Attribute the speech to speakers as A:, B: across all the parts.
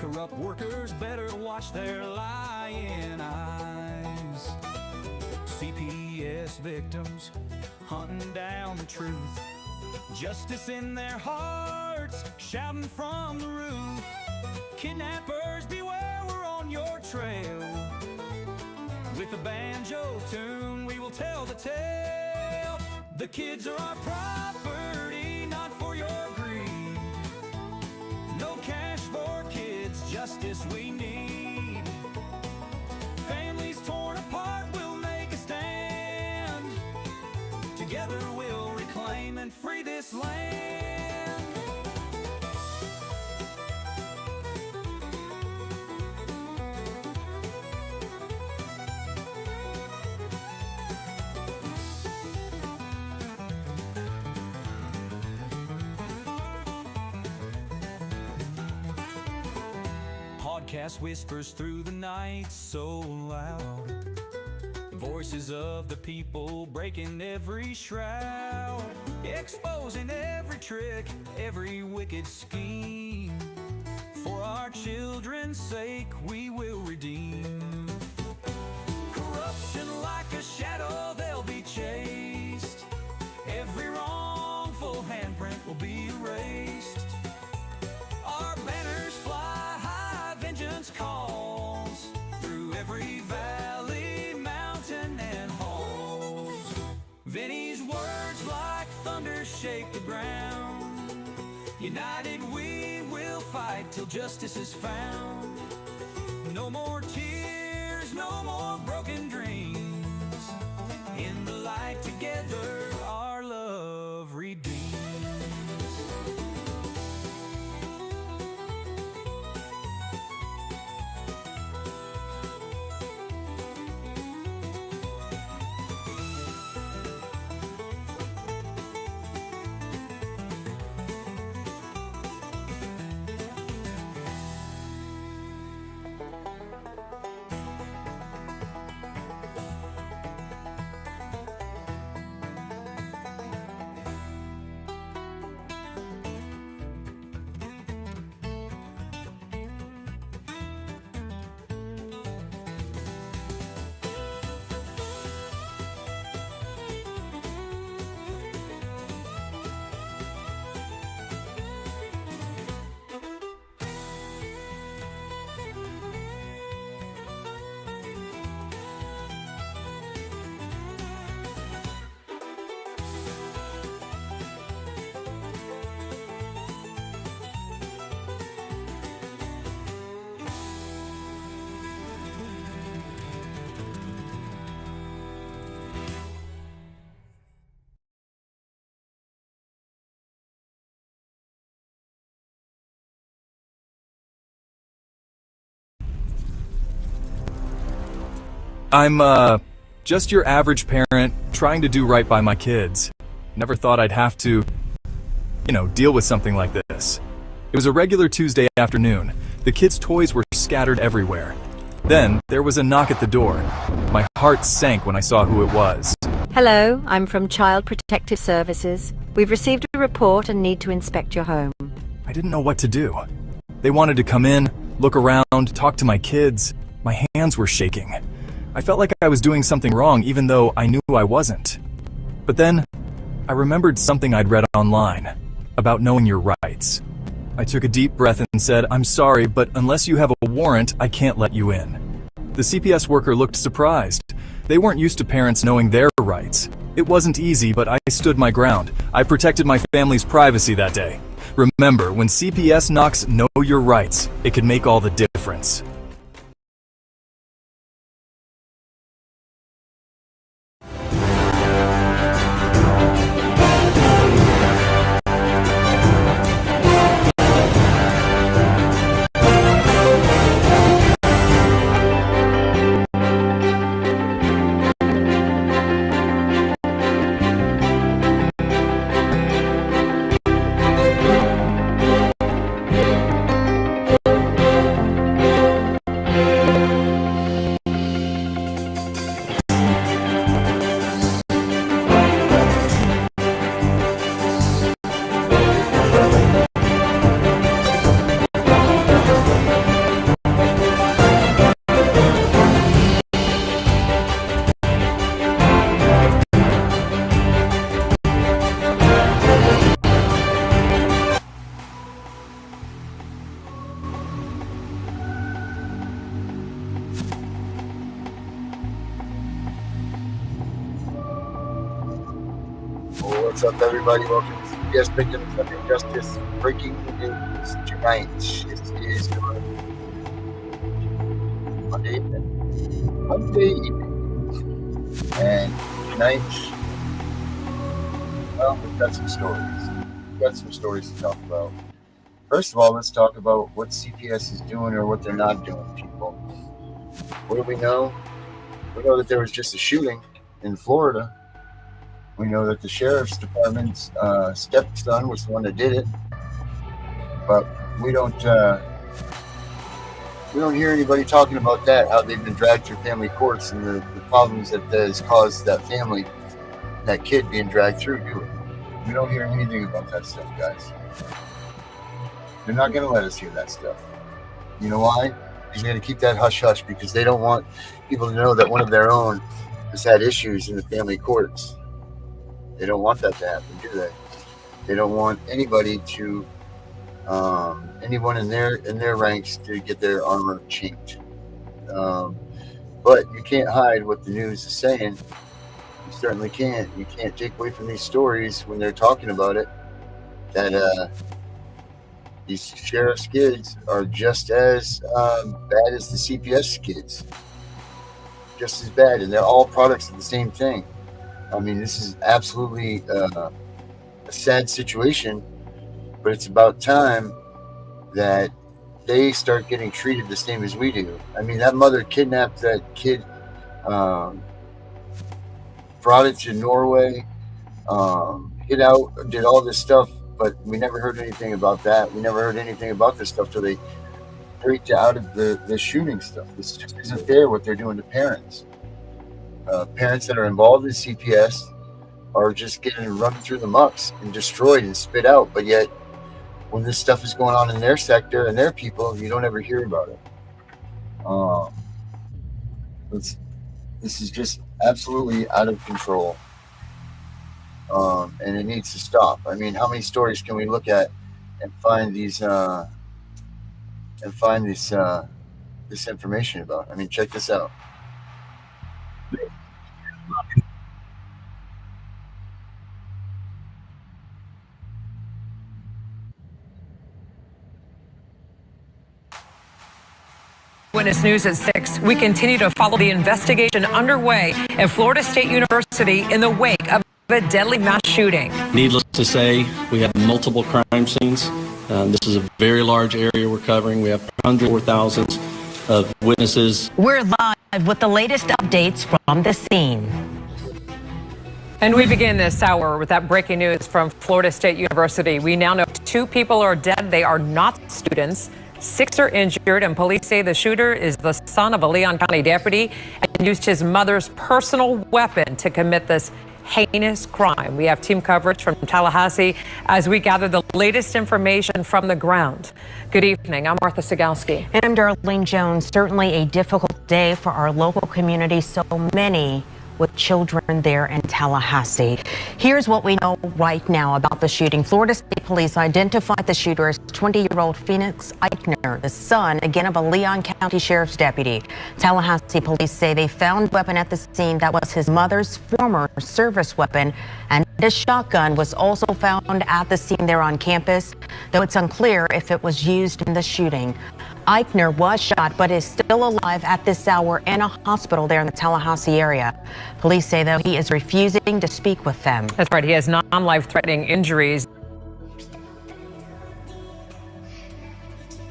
A: Corrupt workers better watch their lying eyes. CPS victims hunting down the truth. Justice in their hearts, shouting from the roof. Kidnappers, beware, we're on your trail. With a banjo tune, we will tell the tale. The kids are our property, not for your greed. No cash for kids, justice we need. Families torn apart, we'll make a stand. Together we'll reclaim and free this land. Podcast whispers through the night so loud. Voices of the people breaking every shroud, exposing every trick, every wicked scheme. For our children's sake we will redeem. Corruption like a shadow, they'll be chased. Every wrongful handprint will be erased. Our banners fly high, vengeance calls through every valley, mountain and halls. Vinny's words like thunder shake the ground. United we will fight till justice is found. No more tears, no more broken dreams. In the light together our love redeems.
B: I'm, just your average parent trying to do right by my kids. Never thought I'd have to, deal with something like this. It was a regular Tuesday afternoon. The kids' toys were scattered everywhere. Then, there was a knock at the door. My heart sank when I saw who it was.
C: Hello, I'm from Child Protective Services. We've received a report and need to inspect your home.
B: I didn't know what to do. They wanted to come in, look around, talk to my kids. My hands were shaking. I felt like I was doing something wrong even though I knew I wasn't. But then, I remembered something I'd read online about knowing your rights. I took a deep breath and said, "I'm sorry, but unless you have a warrant, I can't let you in." The CPS worker looked surprised. They weren't used to parents knowing their rights. It wasn't easy, but I stood my ground. I protected my family's privacy that day. Remember, when CPS knocks, know your rights. It can make all the difference.
D: What's up, everybody? Welcome to CPS Victims Under Justice. Breaking news tonight. It is Monday evening. And tonight, well, we've got some stories. We've got some stories to talk about. First of all, let's talk about what CPS is doing or what they're not doing, people. What do we know? We know that there was just a shooting in Florida. We know that the sheriff's department's stepson was the one that did it, but we don't hear anybody talking about that, how they've been dragged through family courts and the problems that has caused that family, that kid being dragged through, do it. We don't hear anything about that stuff, guys. They're not going to let us hear that stuff. You know why? Because they're going to keep that hush-hush because they don't want people to know that one of their own has had issues in the family courts. They don't want that to happen, do they? They don't want anybody to, anyone in their ranks to get their armor chinked. But you can't hide what the news is saying. You certainly can't. You can't take away from these stories when they're talking about it that these sheriff's kids are just as bad as the CPS kids. Just as bad, and they're all products of the same thing. I mean, this is absolutely a sad situation, but it's about time that they start getting treated the same as we do. I mean, that mother kidnapped that kid, brought it to Norway, hid out, did all this stuff, but we never heard anything about that. We never heard anything about this stuff till they freaked out of the shooting stuff. This just isn't fair what they're doing to parents. Parents that are involved in CPS are just getting run through the mucks and destroyed and spit out. But yet, when this stuff is going on in their sector and their people, you don't ever hear about it. This is just absolutely out of control, and it needs to stop. I mean, how many stories can we look at and find this information about? I mean, check this out.
E: Witness News at 6. We continue to follow the investigation underway at Florida State University in the wake of a deadly mass shooting.
F: Needless to say, we have multiple crime scenes. This is a very large area we're covering. We have hundreds or thousands of witnesses.
G: We're live with the latest updates from the scene.
E: And we begin this hour with that breaking news from Florida State University. We now know 2 people are dead. They are not students. 6 are injured, and police say the shooter is the son of a Leon County deputy and used his mother's personal weapon to commit this heinous crime. We have team coverage from Tallahassee as we gather the latest information from the ground. Good evening. I'm Martha Sigalski.
G: And I'm Darlene Jones. Certainly a difficult day for our local community. So many with children there in Tallahassee. Here's what we know right now about the shooting. Florida State Police identified the shooter as 20-year-old Phoenix Eichner, the son, again, of a Leon County Sheriff's deputy. Tallahassee police say they found a weapon at the scene that was his mother's former service weapon, and a shotgun was also found at the scene there on campus, though it's unclear if it was used in the shooting. Eichner was shot but is still alive at this hour in a hospital there in the Tallahassee area. Police say, though, he is refusing to speak with them.
E: That's right. He has non-life-threatening injuries.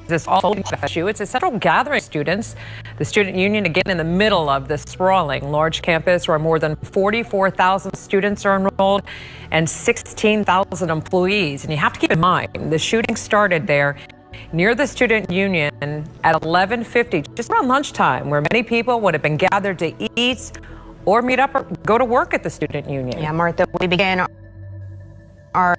E: This all FSU. It's a central gathering of students. The student union, again, in the middle of this sprawling large campus where more than 44,000 students are enrolled and 16,000 employees. And you have to keep in mind, the shooting started there near the student union at 11:50, just around lunchtime, where many people would have been gathered to eat or meet up or go to work at the student union.
G: Yeah, Martha, we began our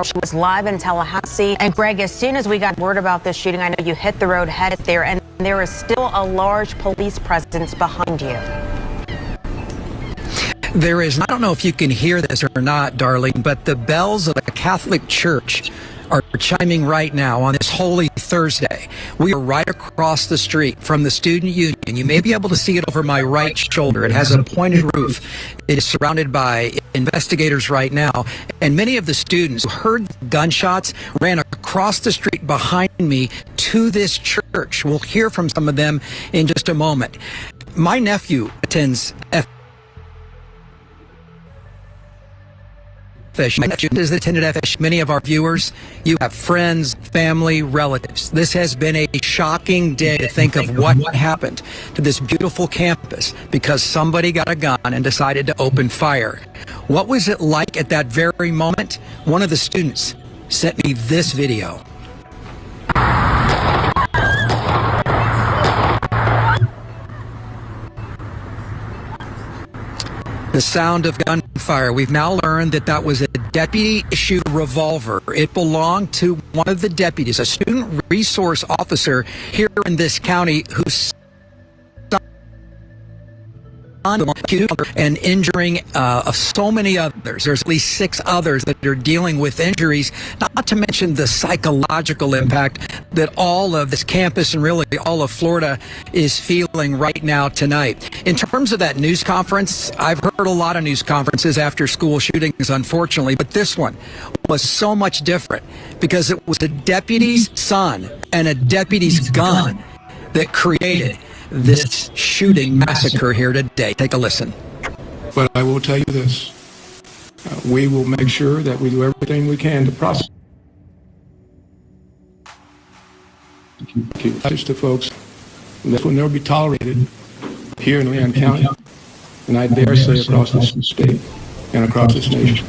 G: she was live in Tallahassee. And Greg, as soon as we got word about this shooting, I know you hit the road, headed there, and there is still a large police presence behind you.
H: There is, and I don't know if you can hear this or not, darling, but the bells of a Catholic church are chiming right now on this Holy Thursday. We are right across the street from the Student Union. You may be able to see it over my right shoulder. It has a pointed roof. It is surrounded by investigators right now. And many of the students who heard gunshots ran across the street behind me to this church. We'll hear from some of them in just a moment. My nephew attends FSU. My nephew has attended FSU. Many of our viewers, you have friends, family, relatives. This has been a shocking day to think of what happened to this beautiful campus because somebody got a gun and decided to open fire. What was it like at that very moment? One of the students sent me this video. The sound of gunfire. We've now learned that that was a deputy-issued revolver. It belonged to one of the deputies, a student resource officer here in this county who's and injuring so many others. There's at least 6 others that are dealing with injuries, not to mention the psychological impact that all of this campus and really all of Florida is feeling right now tonight. In terms of that news conference, I've heard a lot of news conferences after school shootings, unfortunately, but this one was so much different because it was a deputy's son and a deputy's gun that created this shooting massacre here today. Take a listen.
I: But I will tell you this. We will make sure that we do everything we can to prosecute to folks. This will never be tolerated here in Leon County, and I dare say across this state and across this nation.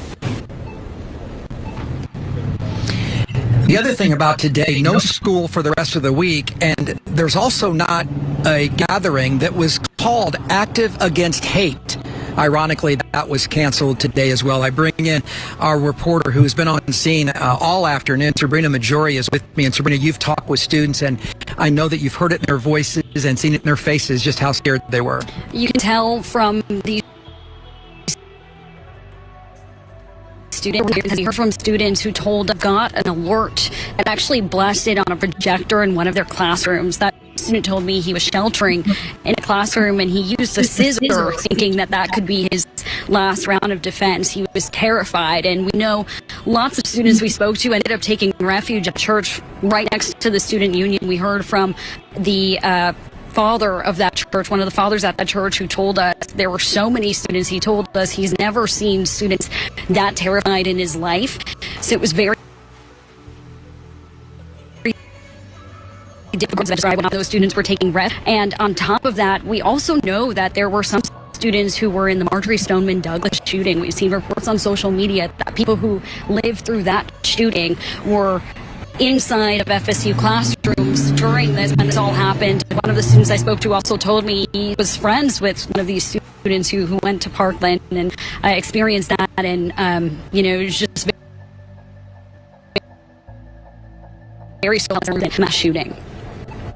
H: The other thing about today, no school for the rest of the week, and there's also not a gathering that was called Active Against Hate. Ironically, that was canceled today as well. I bring in our reporter who has been on scene all afternoon. Sabrina Majori is with me. And Sabrina, you've talked with students, and I know that you've heard it in their voices and seen it in their faces just how scared they were.
J: You can tell from the students, we heard from students who got an alert and actually blasted on a projector in one of their classrooms. That student told me he was sheltering in a classroom and he used a scissor thinking that that could be his last round of defense. He was terrified, and we know lots of students we spoke to ended up taking refuge at church right next to the Student Union. We heard from the father of that church, one of the fathers at that church, who told us there were so many students. He told us he's never seen students that terrified in his life. So it was very difficult to describe when those students were taking rest. And on top of that, we also know that there were some students who were in the Marjory Stoneman Douglas shooting. We've seen reports on social media that people who lived through that shooting were inside of FSU classrooms during this when this all happened. One of the students I spoke to also told me he was friends with one of these students who went to Parkland and experienced that, and it was just very mass shooting.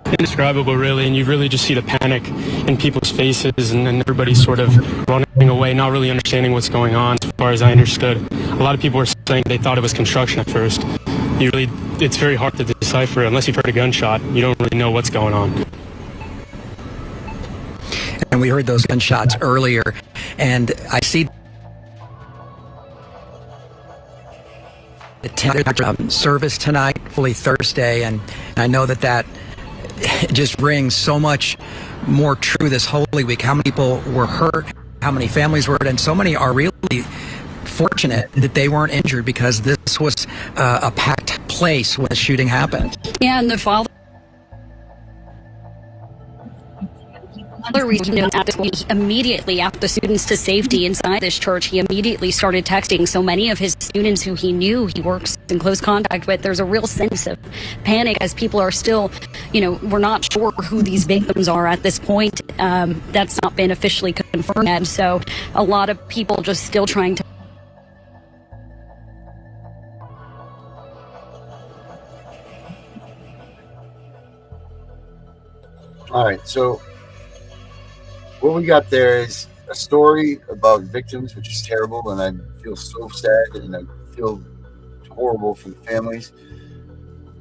K: Indescribable, really, and you really just see the panic in people's faces, and then everybody's sort of running away, not really understanding what's going on. As far as I understood, a lot of people were saying they thought it was construction at first. It's very hard to decipher unless you've heard a gunshot. You don't really know what's going on.
H: And we heard those gunshots earlier, and I see the service tonight, fully Thursday, and I know that just rings so much more true this Holy Week. How many people were hurt, how many families were hurt, and so many are really fortunate that they weren't injured because this was a packed place when the shooting happened.
J: Yeah, and the father reason at the school, immediately after the students to safety inside this church, he immediately started texting so many of his students who he knew he works in close contact with. There's a real sense of panic as people are still, we're not sure who these victims are at this point. That's not been officially confirmed yet. So a lot of people just still trying to
D: All right, so what we got there is a story about victims, which is terrible, and I feel so sad and I feel horrible for the families.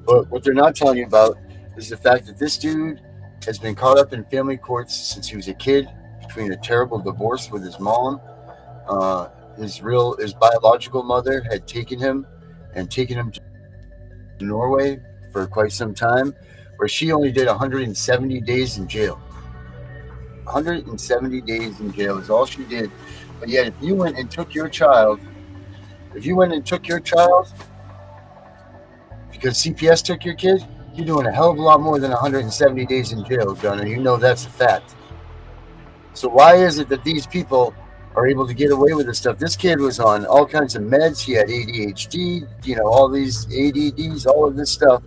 D: But what they're not telling you about is the fact that this dude has been caught up in family courts since he was a kid, between a terrible divorce with his mom. His biological mother had taken him to Norway for quite some time, where she only did 170 days in jail. 170 days in jail is all she did. But yet, if you went and took your child, because CPS took your kid, you're doing a hell of a lot more than 170 days in jail, Gunner. You know that's a fact. So why is it that these people are able to get away with this stuff? This kid was on all kinds of meds. He had ADHD, all these ADDs, all of this stuff,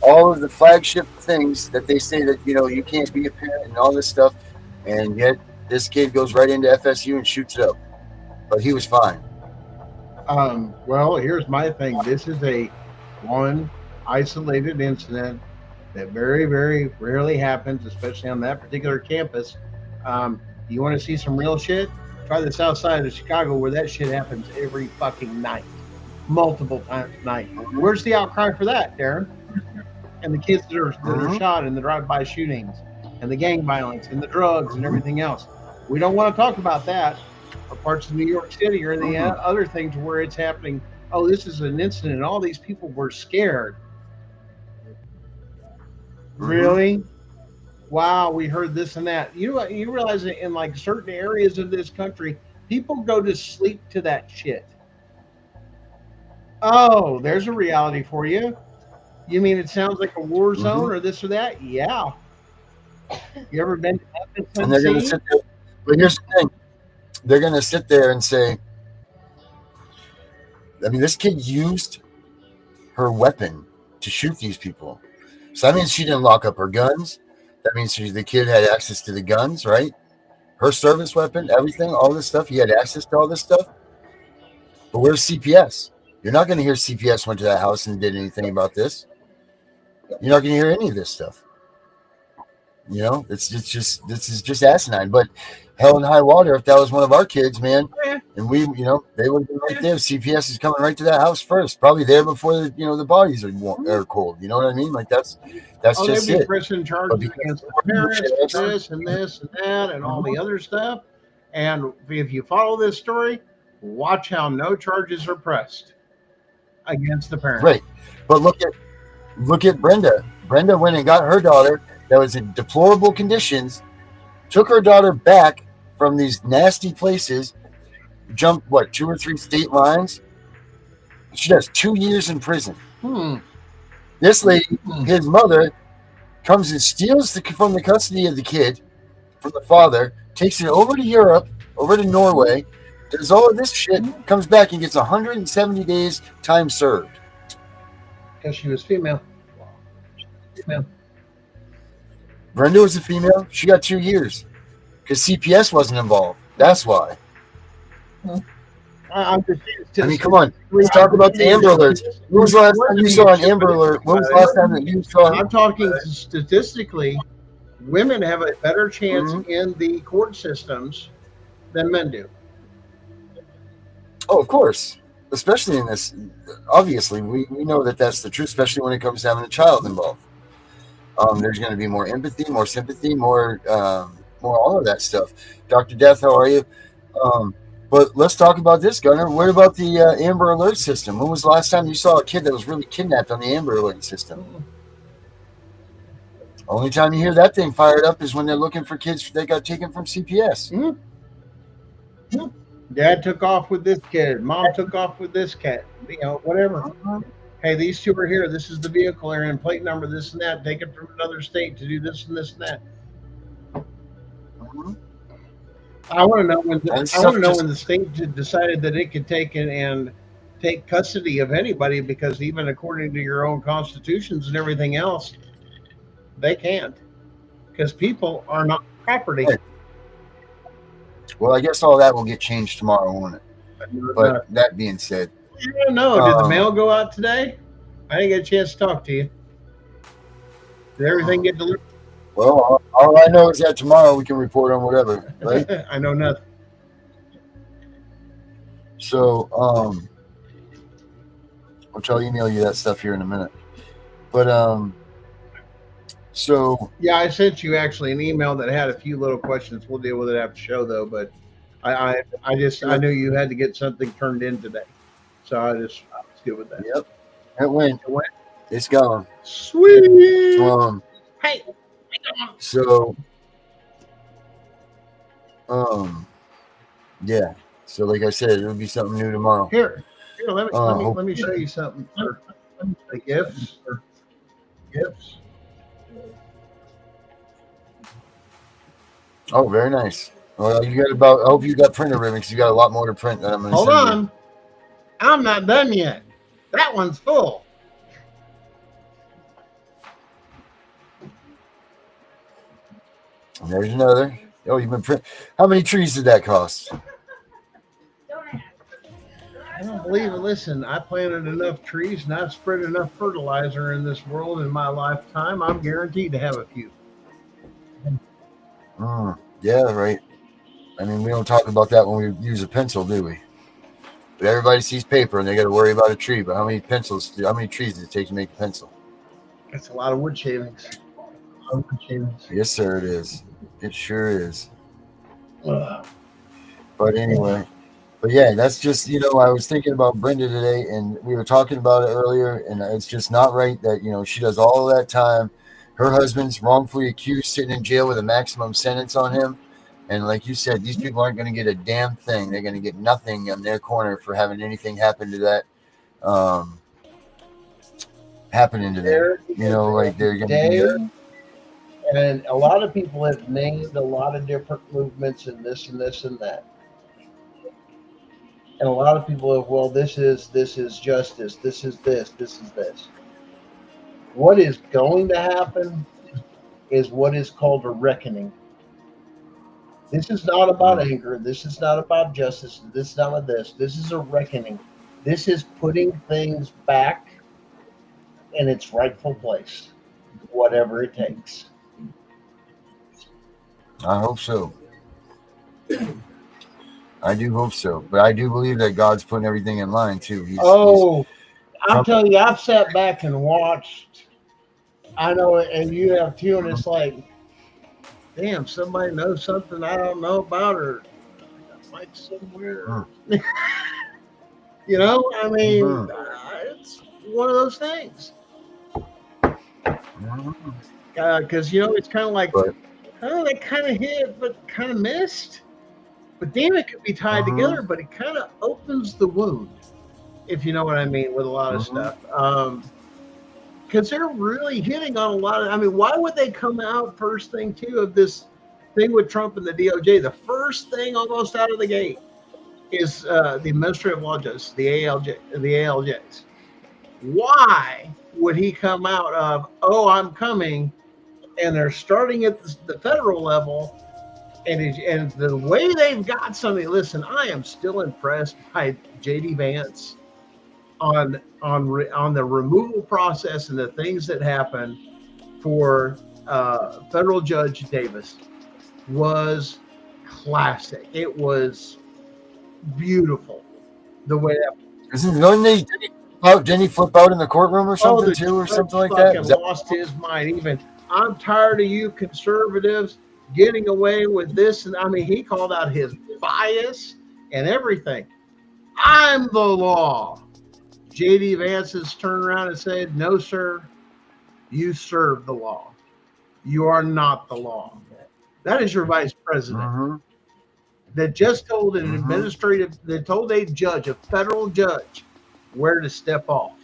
D: all of the flagship things that they say that, you can't be a parent and all this stuff. And yet this kid goes right into FSU and shoots it up. But he was fine.
L: Well, here's my thing. This is one isolated incident that very, very rarely happens, especially on that particular campus. You want to see some real shit? Try the south side of Chicago, where that shit happens every fucking night, multiple times a night. Where's the outcry for that, Darren? And the kids that are shot in the drive-by shootings and the gang violence and the drugs and everything else. We don't want to talk about that, or parts of New York City or the other things where it's happening. Oh, this is an incident. All these people were scared. Really? Wow, we heard this and that. You realize that in like certain areas of this country, people go to sleep to that shit. Oh, there's a reality for you. You mean it sounds like a war zone or this or that? Yeah. You ever been to that?
D: And they're going to sit there. But here's the thing. They're going to sit there and say, this kid used her weapon to shoot these people. So that means she didn't lock up her guns. That means the kid had access to the guns, right? Her service weapon, everything, all this stuff. He had access to all this stuff. But where's CPS? You're not going to hear CPS went to that house and did anything about this. You're not going to hear any of this stuff. This is just asinine. But hell and high water, if that was one of our kids, man, and we, they would have been right there. CPS is coming right to that house first, probably there before the bodies are cold. You know what I mean? Like that's just
L: they'd be
D: it.
L: pressing charges against the parents, this and this and that, and all the other stuff. And if you follow this story, watch how no charges are pressed against the parents.
D: Right, but look at Brenda. Brenda went and got her daughter that was in deplorable conditions, took her daughter back from these nasty places, jumped 2 or 3 state lines. She does 2 years in prison. This lady, his mother, comes and steals from the custody of the kid, from the father, takes it over to Europe, over to Norway, does all of this shit, comes back and gets 170 days time served.
L: Because she was female.
D: Brenda was a female. She got 2 years because CPS wasn't involved. That's why.
L: I'm confused.
D: Come on. Let's talk about the Amber Alerts. When was the last time you saw an Amber Alert? When was the last time that you saw?
L: I'm talking statistically, women have a better chance in the court systems than men do.
D: Oh, of course. Especially in this. Obviously, we know that that's the truth, especially when it comes to having a child involved. There's going to be more empathy, more sympathy, more all of that stuff. Dr. Death, how are you? But let's talk about this, Gunner. What about the Amber Alert system? When was the last time you saw a kid that was really kidnapped on the Amber Alert system? Only time you hear that thing fired up is when they're looking for kids that got taken from CPS.
L: Dad took off with this kid. Mom took off with this cat. Whatever. Hey, these two are here. This is the vehicle area and plate number, this and that. Taken from another state to do this and this and that. I want to know when the state decided that it could take and take custody of anybody, because even according to your own constitutions and everything else, they can't, because people are not property.
D: Well, I guess all that will get changed tomorrow, won't it? But that being said,
L: I don't know. Did the mail go out today? I didn't get a chance to talk to you. Did everything get delivered?
D: Well, all I know is that tomorrow we can report on whatever, right?
L: I know nothing.
D: So, which I'll email you that stuff here in a minute. But so
L: Yeah, I sent you actually an email that had a few little questions. We'll deal with it after show though. But I knew you had to get something turned in today, so I was good with that.
D: yep, it went. It's gone.
L: Sweet.
D: Hey. So yeah. So like I said, it'll be something new tomorrow.
L: Here, let me show you something for the gifts.
D: Oh, very nice. Well, you got about. I hope you got printer ribbon because you got a lot more to print than I'm going to
L: Hold
D: send
L: on.
D: you.
L: I'm not done yet. That one's full.
D: And there's another. Oh, you've been print. How many trees did that cost?
L: I don't believe it. Listen, I planted enough trees and I've spread enough fertilizer in this world in my lifetime. I'm guaranteed to have a few.
D: Yeah, right. I mean, we don't talk about that when we use a pencil, do we? But everybody sees paper and they got to worry about a tree. But how many trees does it take to make a pencil?
L: That's a lot of wood shavings.
D: Yes, sir, it is. It sure is. But anyway, but yeah, that's just, I was thinking about Brenda today and we were talking about it earlier, and it's just not right that, she does all of that time. Her husband's wrongfully accused, sitting in jail with a maximum sentence on him. And like you said, these people aren't going to get a damn thing. They're going to get nothing on their corner for having anything happen to that, happening to them. Like they're going to be.
L: And a lot of people have named a lot of different movements and this and this and that. And a lot of people have, well, this is justice. This is this. This is this. What is going to happen is what is called a reckoning. This is not about anger. This is not about justice. This is not about this. This is a reckoning. This is putting things back in its rightful place, whatever it takes.
D: I hope so. I do hope so. But I do believe that God's putting everything in line, too.
L: I'm telling you, I've sat back and watched. I know, and you have too, and it's like, damn, somebody knows something I don't know about, or I got Mike somewhere. I mean, it's one of those things. Because, it's kind of like, they kind of hit, but kind of missed. But damn, it could be tied together, but it kind of opens the wound, if you know what I mean, with a lot of stuff. Because they're really hitting on a lot of, why would they come out first thing, too, of this thing with Trump and the DOJ? The first thing almost out of the gate is the administrative law judges, the ALJs. Why would he come out of, I'm coming, and they're starting at the federal level, and the way they've got something? Listen, I am still impressed by J.D. Vance on the removal process and the things that happened for federal Judge Davis was classic. It was beautiful the way that.
D: Didn't he flip out in the courtroom or something too, or something like that?
L: Lost his mind. Even, I'm tired of you conservatives getting away with this, and he called out his bias and everything. I'm the law. J.D. Vance has turned around and said, no, sir, you serve the law. You are not the law. That is your vice president that just told an that told a judge, a federal judge, where to step off.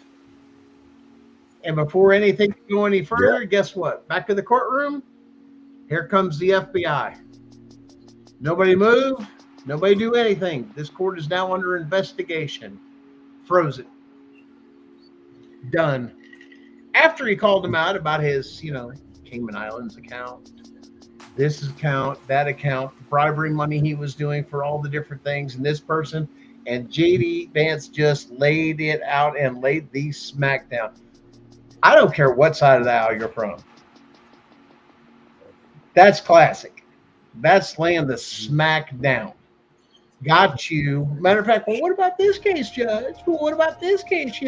L: And before anything can go any further, guess what? Back to the courtroom, here comes the FBI. Nobody move. Nobody do anything. This court is now under investigation. Frozen. Done. After he called him out about his, Cayman Islands account, this account, that account, bribery money he was doing for all the different things, and this person, and J.D. Vance just laid it out and laid these smack down. I don't care what side of the aisle you're from. That's classic. That's laying the smack down. got you. Matter of fact, well, what about this case, Judge? Well, what about this case?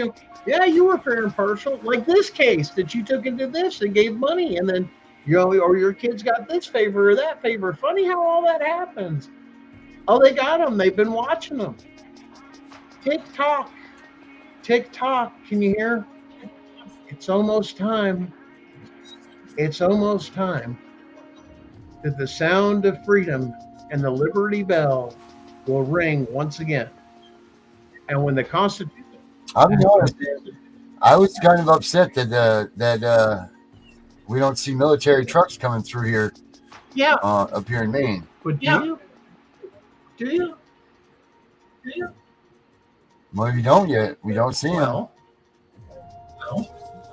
L: Yeah, you were fair and partial. Like this case that you took into this and gave money, and then or your kids got this favor or that favor. Funny how all that happens. Oh, they got them. They've been watching them. Tick tock, can you hear? It's almost time. It's almost time that the sound of freedom and the Liberty Bell will ring once again. And when the Constitution...
D: I'll be honest, I was kind of upset that we don't see military trucks coming through here.
L: Yeah.
D: Up here in Maine.
L: But do you?
D: Well, we don't yet. We don't see them.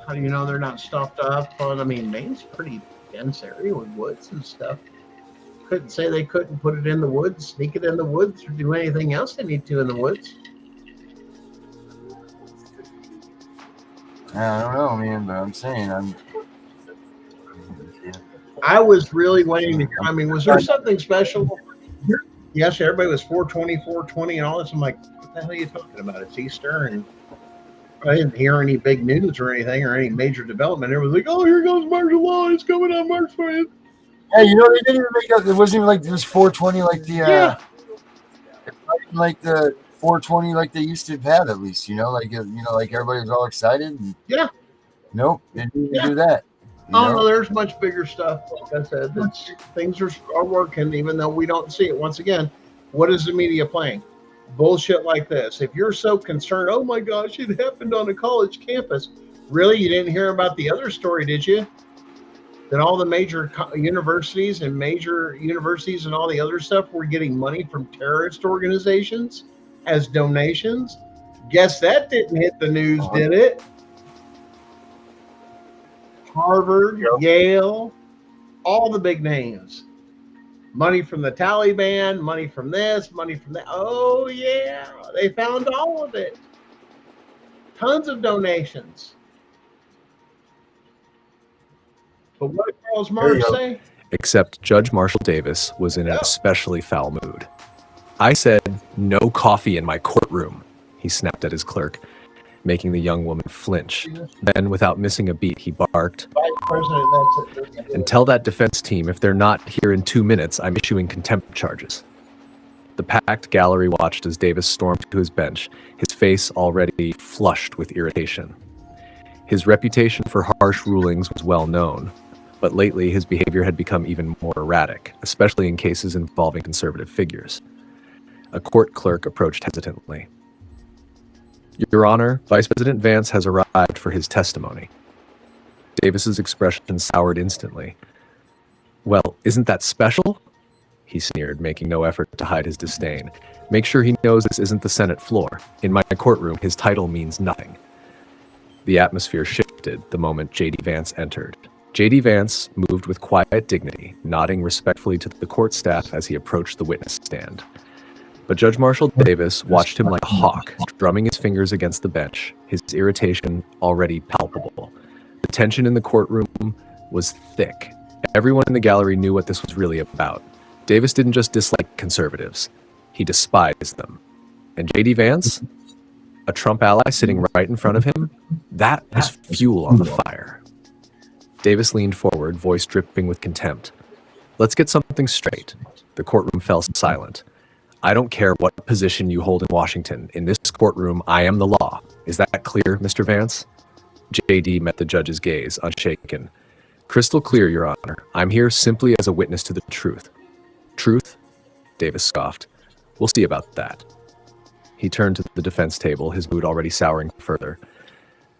L: How do you know they're not stocked up on? I mean, Maine's a pretty dense area with woods and stuff. Couldn't say they couldn't put it in the woods, sneak it in the woods, or do anything else they need to in the woods.
D: I don't know, man, but I'm saying
L: I was really waiting to. I mean, was there something special? Yes, everybody was 420, and all this. I'm like, what the hell are you talking about? It's Easter, and I didn't hear any big news or anything or any major development. It was like, oh, here goes martial law. It's coming on March 20th.
D: Hey, they didn't even make up. It wasn't even like it was 420 like the like the 420 like they used to have at least. Like everybody was all excited. And, nope, they didn't even do that.
L: No, there's much bigger stuff. Like I said, things are working, even though we don't see it. Once again, what is the media playing? Bullshit like this. If you're so concerned, oh my gosh, it happened on a college campus. Really, you didn't hear about the other story, did you? That all the major universities and all the other stuff were getting money from terrorist organizations as donations. Guess that didn't hit the news, did it? Harvard, Yale, all the big names. Money from the Taliban, money from this, money from that. Oh, yeah. They found all of it. Tons of donations. But what did Charles Marsh say?
M: Except Judge Marshall Davis was in an especially foul mood. I said, no coffee in my courtroom, he snapped at his clerk, making the young woman flinch. Then, without missing a beat, he barked, and tell that defense team if they're not here in 2 minutes, I'm issuing contempt charges. The packed gallery watched as Davis stormed to his bench, his face already flushed with irritation. His reputation for harsh rulings was well known, but lately his behavior had become even more erratic, especially in cases involving conservative figures. A court clerk approached hesitantly. Your Honor, Vice President Vance has arrived for his testimony. Davis's expression soured instantly. Well, isn't that special? He sneered, making no effort to hide his disdain. Make sure he knows this isn't the Senate floor. In my courtroom, his title means nothing. The atmosphere shifted the moment J.D. Vance entered. J.D. Vance moved with quiet dignity, nodding respectfully to the court staff as he approached the witness stand. But Judge Marshall Davis watched him like a hawk, drumming his fingers against the bench, his irritation already palpable. The tension in the courtroom was thick. Everyone in the gallery knew what this was really about. Davis didn't just dislike conservatives, he despised them. And J.D. Vance, a Trump ally sitting right in front of him, that was fuel on the fire. Davis leaned forward, voice dripping with contempt. Let's get something straight. The courtroom fell silent. I don't care what position you hold in Washington. In this courtroom, I am the law. Is that clear, Mr. Vance? J.D. met the judge's gaze, unshaken. Crystal clear, Your Honor. I'm here simply as a witness to the truth. Truth? Davis scoffed. We'll see about that. He turned to the defense table, his mood already souring further.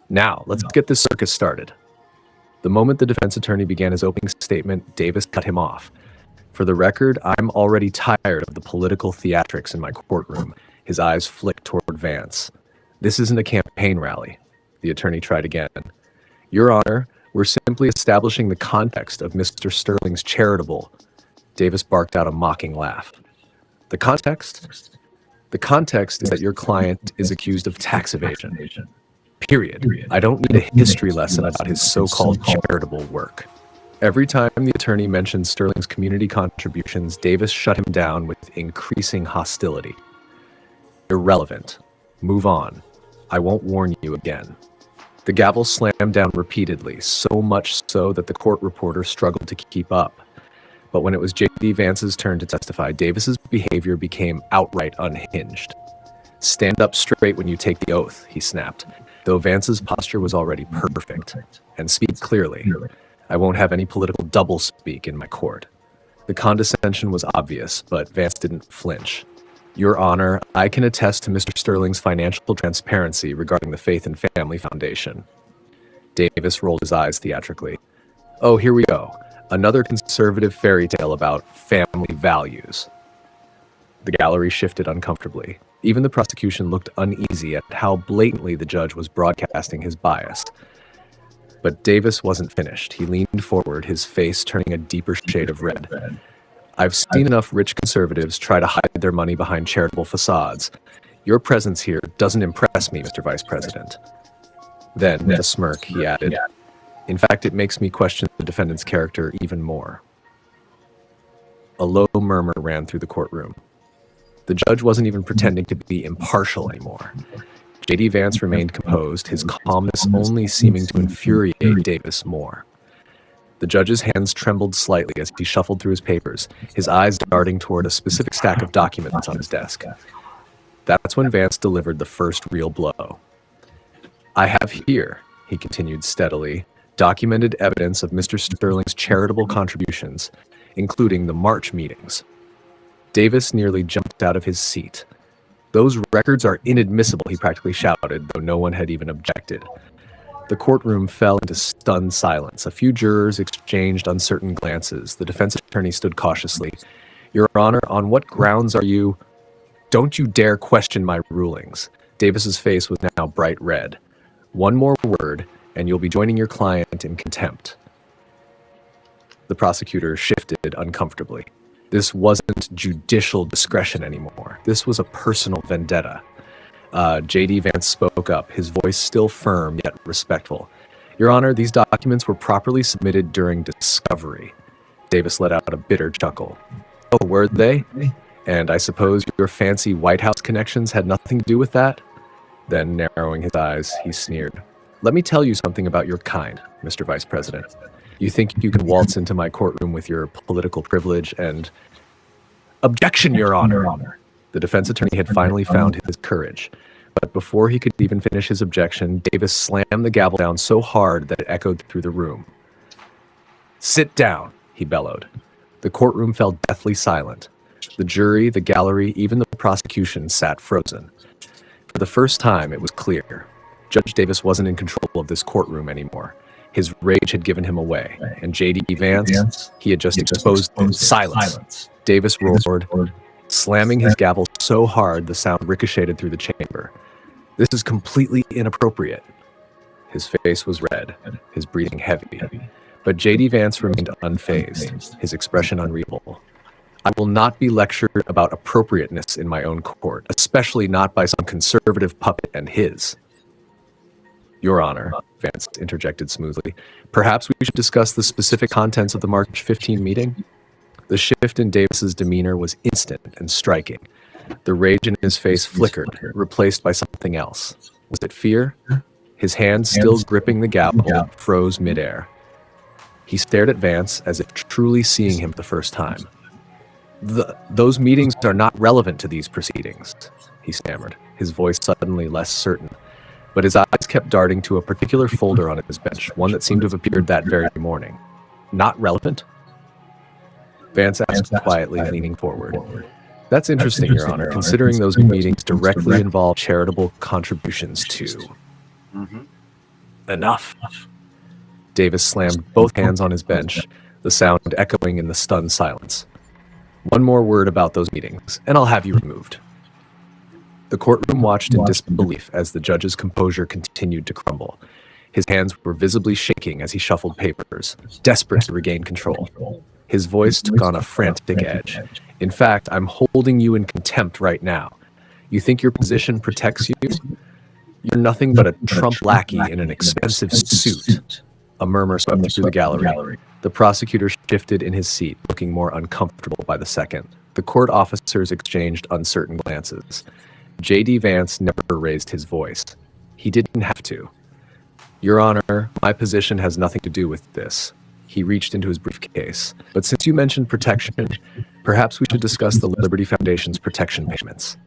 M: Now, let's get this circus started. The moment the defense attorney began his opening statement, Davis cut him off. For the record, I'm already tired of the political theatrics in my courtroom. His eyes flicked toward Vance. This isn't a campaign rally. The attorney tried again. Your Honor, we're simply establishing the context of Mr. Sterling's charitable. Davis barked out a mocking laugh. The context? The context is that your client is accused of tax evasion. Period. I don't need a history lesson about his so-called charitable work. Every time the attorney mentioned Sterling's community contributions, Davis shut him down with increasing hostility. Irrelevant. Move on. I won't warn you again. The gavel slammed down repeatedly, so much so that the court reporter struggled to keep up. But when it was J.D. Vance's turn to testify, Davis's behavior became outright unhinged. Stand up straight when you take the oath, he snapped, though Vance's posture was already perfect. And speak clearly. I won't have any political doublespeak in my court. The condescension was obvious, but Vance didn't flinch. Your Honor, I can attest to Mr. Sterling's financial transparency regarding the Faith and Family Foundation. Davis rolled his eyes theatrically. Oh, here we go. Another conservative fairy tale about family values. The gallery shifted uncomfortably. Even the prosecution looked uneasy at how blatantly the judge was broadcasting his bias. But Davis wasn't finished. He leaned forward, his face turning a deeper shade of red. I've seen enough rich conservatives try to hide their money behind charitable facades. Your presence here doesn't impress me, Mr. Vice President. Then, with a smirk, he added, in fact, it makes me question the defendant's character even more. A low murmur ran through the courtroom. The judge wasn't even pretending to be impartial anymore. J.D. Vance remained composed, his calmness only seeming to infuriate Davis more. The judge's hands trembled slightly as he shuffled through his papers, his eyes darting toward a specific stack of documents on his desk. That's when Vance delivered the first real blow. I have here, he continued steadily, documented evidence of Mr. Sterling's charitable contributions, including the March meetings. Davis nearly jumped out of his seat. Those records are inadmissible, he practically shouted, though no one had even objected. The courtroom fell into stunned silence. A few jurors exchanged uncertain glances. The defense attorney stood cautiously. Your Honor, on what grounds are you... Don't you dare question my rulings. Davis's face was now bright red. One more word, and you'll be joining your client in contempt. The prosecutor shifted uncomfortably. This wasn't judicial discretion anymore. This was a personal vendetta. J.D. Vance spoke up, his voice still firm yet respectful. Your Honor, these documents were properly submitted during discovery. Davis let out a bitter chuckle. Oh, were they? And I suppose your fancy White House connections had nothing to do with that? Then, narrowing his eyes, he sneered. Let me tell you something about your kind, Mr. Vice President. You think you can waltz into my courtroom with your political privilege and... Objection, Your Honor! The defense attorney had finally found his courage. But before he could even finish his objection, Davis slammed the gavel down so hard that it echoed through the room. Sit down, he bellowed. The courtroom fell deathly silent. The jury, the gallery, even the prosecution sat frozen. For the first time, it was clear. Judge Davis wasn't in control of this courtroom anymore. His rage had given him away, and J.D. Vance, he had just exposed silence. Davis roared, slamming his gavel so hard the sound ricocheted through the chamber. This is completely inappropriate. His face was red, his breathing heavy. But J.D. Vance remained unfazed, his expression unreadable. I will not be lectured about appropriateness in my own court, especially not by some conservative puppet and his. Your Honor, Vance interjected smoothly, perhaps we should discuss the specific contents of the March 15 meeting? The shift in Davis's demeanor was instant and striking. The rage in his face flickered, replaced by something else. Was it fear? His hand, still gripping the gavel, froze midair. He stared at Vance as if truly seeing him the first time. Those meetings are not relevant to these proceedings, he stammered, his voice suddenly less certain. But his eyes kept darting to a particular folder on his bench, one that seemed to have appeared that very morning. Not relevant? Vance asked quietly, leaning forward. That's interesting, Your Honor, considering those meetings directly involve charitable contributions too. Enough. Davis slammed both hands on his bench, the sound echoing in the stunned silence. One more word about those meetings, and I'll have you removed. The courtroom watched in disbelief as the judge's composure continued to crumble. His hands were visibly shaking as he shuffled papers, desperate to regain control. His voice took on a frantic edge. In fact, I'm holding you in contempt right now. You think your position protects you? You're nothing but a Trump lackey in an expensive suit. A murmur swept through the gallery. The prosecutor shifted in his seat, looking more uncomfortable by the second. The court officers exchanged uncertain glances. J.D. Vance never raised his voice. He didn't have to. Your Honor, my position has nothing to do with this. He reached into his briefcase. But since you mentioned protection, perhaps we should discuss the Liberty Foundation's protection payments.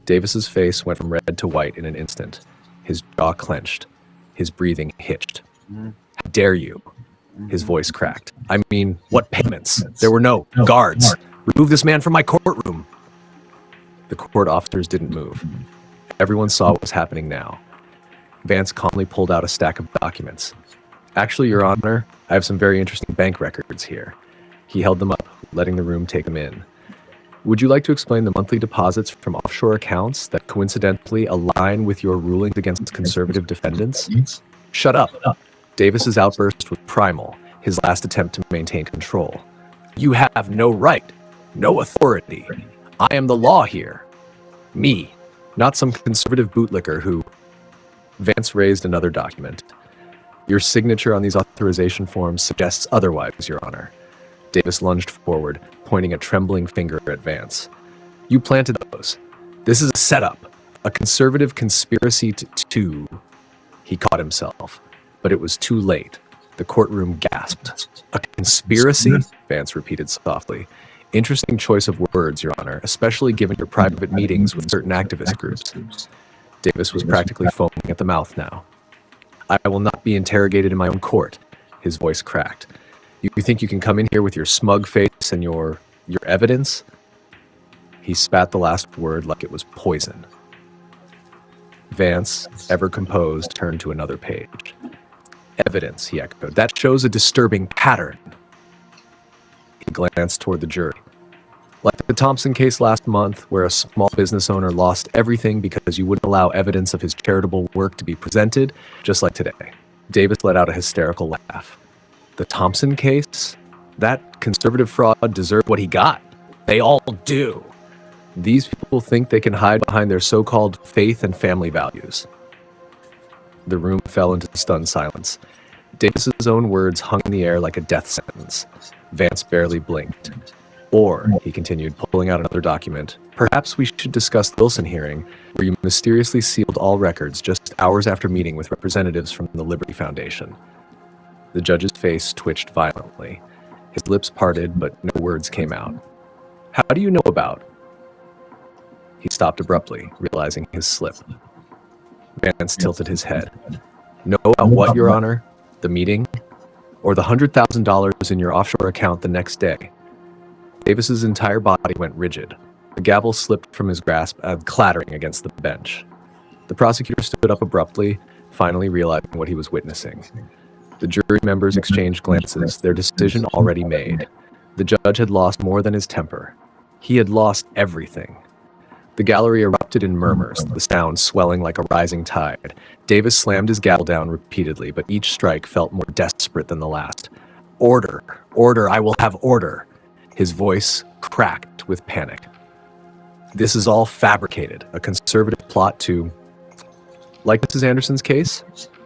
M: Davis's face went from red to white in an instant. His jaw clenched. His breathing hitched. How dare you? His voice cracked. I mean, what payments? There were no guards. Remove this man from my courtroom. The court officers didn't move. Everyone saw what was happening now. Vance calmly pulled out a stack of documents. Actually, Your Honor, I have some very interesting bank records here. He held them up, letting the room take them in. Would you like to explain the monthly deposits from offshore accounts that coincidentally align with your rulings against conservative defendants? Shut up. Davis's outburst was primal, his last attempt to maintain control. You have no right, no authority. I am the law here. Me, not some conservative bootlicker who... Vance raised another document. Your signature on these authorization forms suggests otherwise, Your Honor. Davis lunged forward, pointing a trembling finger at Vance. You planted those. This is a setup, a conservative conspiracy to... He caught himself, but it was too late. The courtroom gasped. A conspiracy? Vance repeated softly. Interesting choice of words, Your Honor, especially given your private meetings with certain activist groups. Davis was practically foaming at the mouth now. I will not be interrogated in my own court. His voice cracked. You think you can come in here with your smug face and your evidence? He spat the last word like it was poison. Vance, ever composed, turned to another page. Evidence, he echoed. That shows a disturbing pattern. He glanced toward the jury. Like the Thompson case last month, where a small business owner lost everything because you wouldn't allow evidence of his charitable work to be presented, just like today. Davis let out a hysterical laugh. The Thompson case? That conservative fraud deserved what he got. They all do. These people think they can hide behind their so-called faith and family values. The room fell into stunned silence. Davis's own words hung in the air like a death sentence. Vance barely blinked. Or, he continued, pulling out another document, perhaps we should discuss the Wilson hearing, where you mysteriously sealed all records just hours after meeting with representatives from the Liberty Foundation. The judge's face twitched violently. His lips parted, but no words came out. How do you know about? He stopped abruptly, realizing his slip. Vance tilted his head. Know about what, Your Honor? The meeting? Or the $100,000 in your offshore account the next day? Davis's entire body went rigid. The gavel slipped from his grasp, clattering against the bench. The prosecutor stood up abruptly, finally realizing what he was witnessing. The jury members exchanged glances, their decision already made. The judge had lost more than his temper. He had lost everything. The gallery erupted in murmurs, the sound swelling like a rising tide. Davis slammed his gavel down repeatedly, but each strike felt more desperate than the last. Order, order, I will have order. His voice cracked with panic. This is all fabricated, a conservative plot to... Like Mrs. Anderson's case?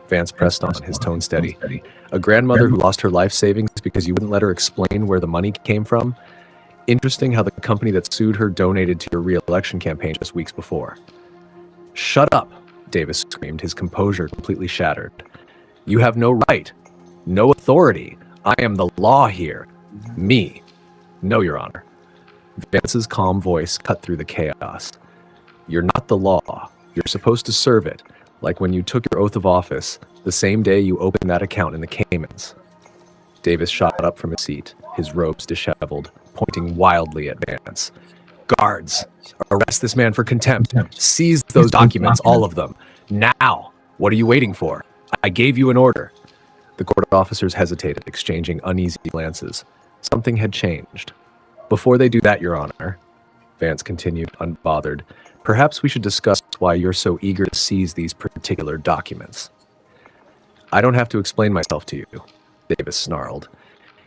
M: Vance pressed on, his tone steady. A grandmother who lost her life savings because you wouldn't let her explain where the money came from? Interesting how the company that sued her donated to your re-election campaign just weeks before. Shut up, Davis screamed, his composure completely shattered. You have no right, no authority. I am the law here. Me. No, Your Honor. Vance's calm voice cut through the chaos. You're not the law. You're supposed to serve it, like when you took your oath of office, the same day you opened that account in the Caymans. Davis shot up from his seat, his robes disheveled, pointing wildly at Vance. Guards, arrest this man for contempt. Seize those documents, all of them. Now! What are you waiting for? I gave you an order. The court officers hesitated, exchanging uneasy glances. Something had changed. Before they do that, Your Honor, Vance continued, unbothered, perhaps we should discuss why you're so eager to seize these particular documents. I don't have to explain myself to you, Davis snarled.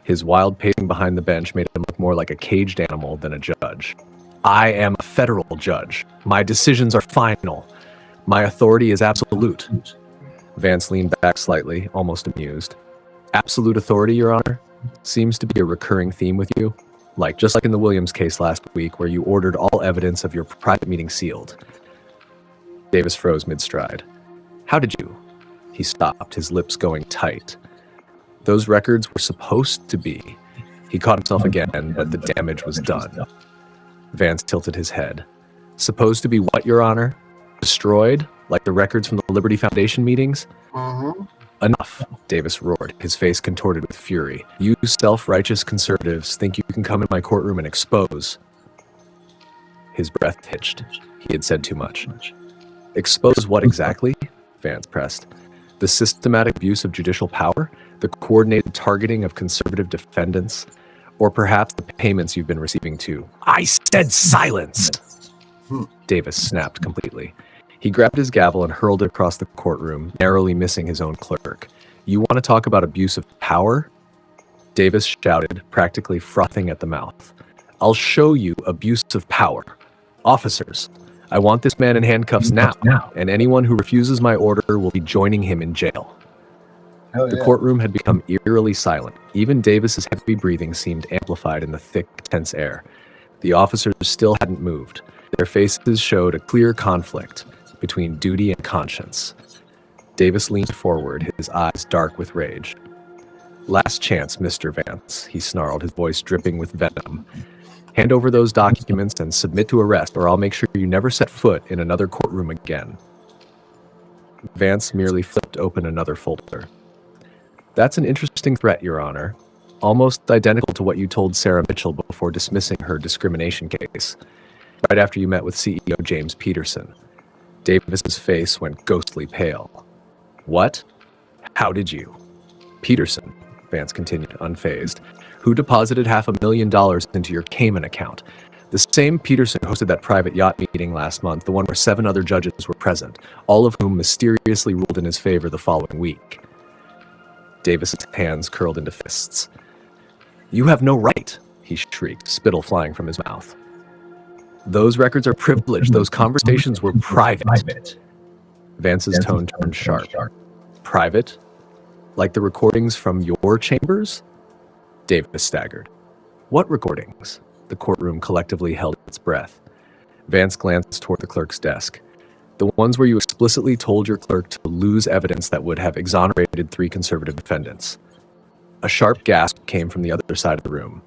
M: His wild pacing behind the bench made him look more like a caged animal than a judge. I am a federal judge. My decisions are final. My authority is absolute. Vance leaned back slightly, almost amused. Absolute authority, Your Honor? seems to be a recurring theme with you. Just like in the Williams case last week, where you ordered all evidence of your private meeting sealed. Davis froze mid-stride. How did you? He stopped, his lips going tight. Those records were supposed to be. He caught himself again, but the damage was done. Vance tilted his head. Supposed to be what, Your Honor? Destroyed? Like the records from the Liberty Foundation meetings? Enough, Davis roared, his face contorted with fury. You self-righteous conservatives think you can come in my courtroom and expose. His breath hitched. He had said too much. Expose what exactly? Vance pressed. The systematic abuse of judicial power? The coordinated targeting of conservative defendants? Or perhaps the payments you've been receiving too? I said silence! Davis snapped completely. He grabbed his gavel and hurled it across the courtroom, narrowly missing his own clerk. You want to talk about abuse of power? Davis shouted, practically frothing at the mouth. I'll show you abuse of power. Officers, I want this man in handcuffs now, and anyone who refuses my order will be joining him in jail. The courtroom had become eerily silent. Even Davis's heavy breathing seemed amplified in the thick, tense air. The officers still hadn't moved. Their faces showed a clear conflict between duty and conscience. Davis leaned forward, his eyes dark with rage. Last chance, Mr. Vance, he snarled, his voice dripping with venom. Hand over those documents and submit to arrest, or I'll make sure you never set foot in another courtroom again. Vance merely flipped open another folder. That's an interesting threat, Your Honor. Almost identical to what you told Sarah Mitchell before dismissing her discrimination case, right after you met with CEO James Peterson. Davis's face went ghostly pale. What? How did you? Peterson, Vance continued, unfazed, who deposited $500,000 into your Cayman account. The same Peterson hosted that private yacht meeting last month, the one where 7 other judges were present, all of whom mysteriously ruled in his favor the following week. Davis's hands curled into fists. You have no right, he shrieked, spittle flying from his mouth. Those records are privileged. Those conversations were private. Vance's tone turned sharp. Private? Like the recordings from your chambers? Davis staggered. What recordings? The courtroom collectively held its breath. Vance glanced toward the clerk's desk. The ones where you explicitly told your clerk to lose evidence that would have exonerated 3 conservative defendants. A sharp gasp came from the other side of the room.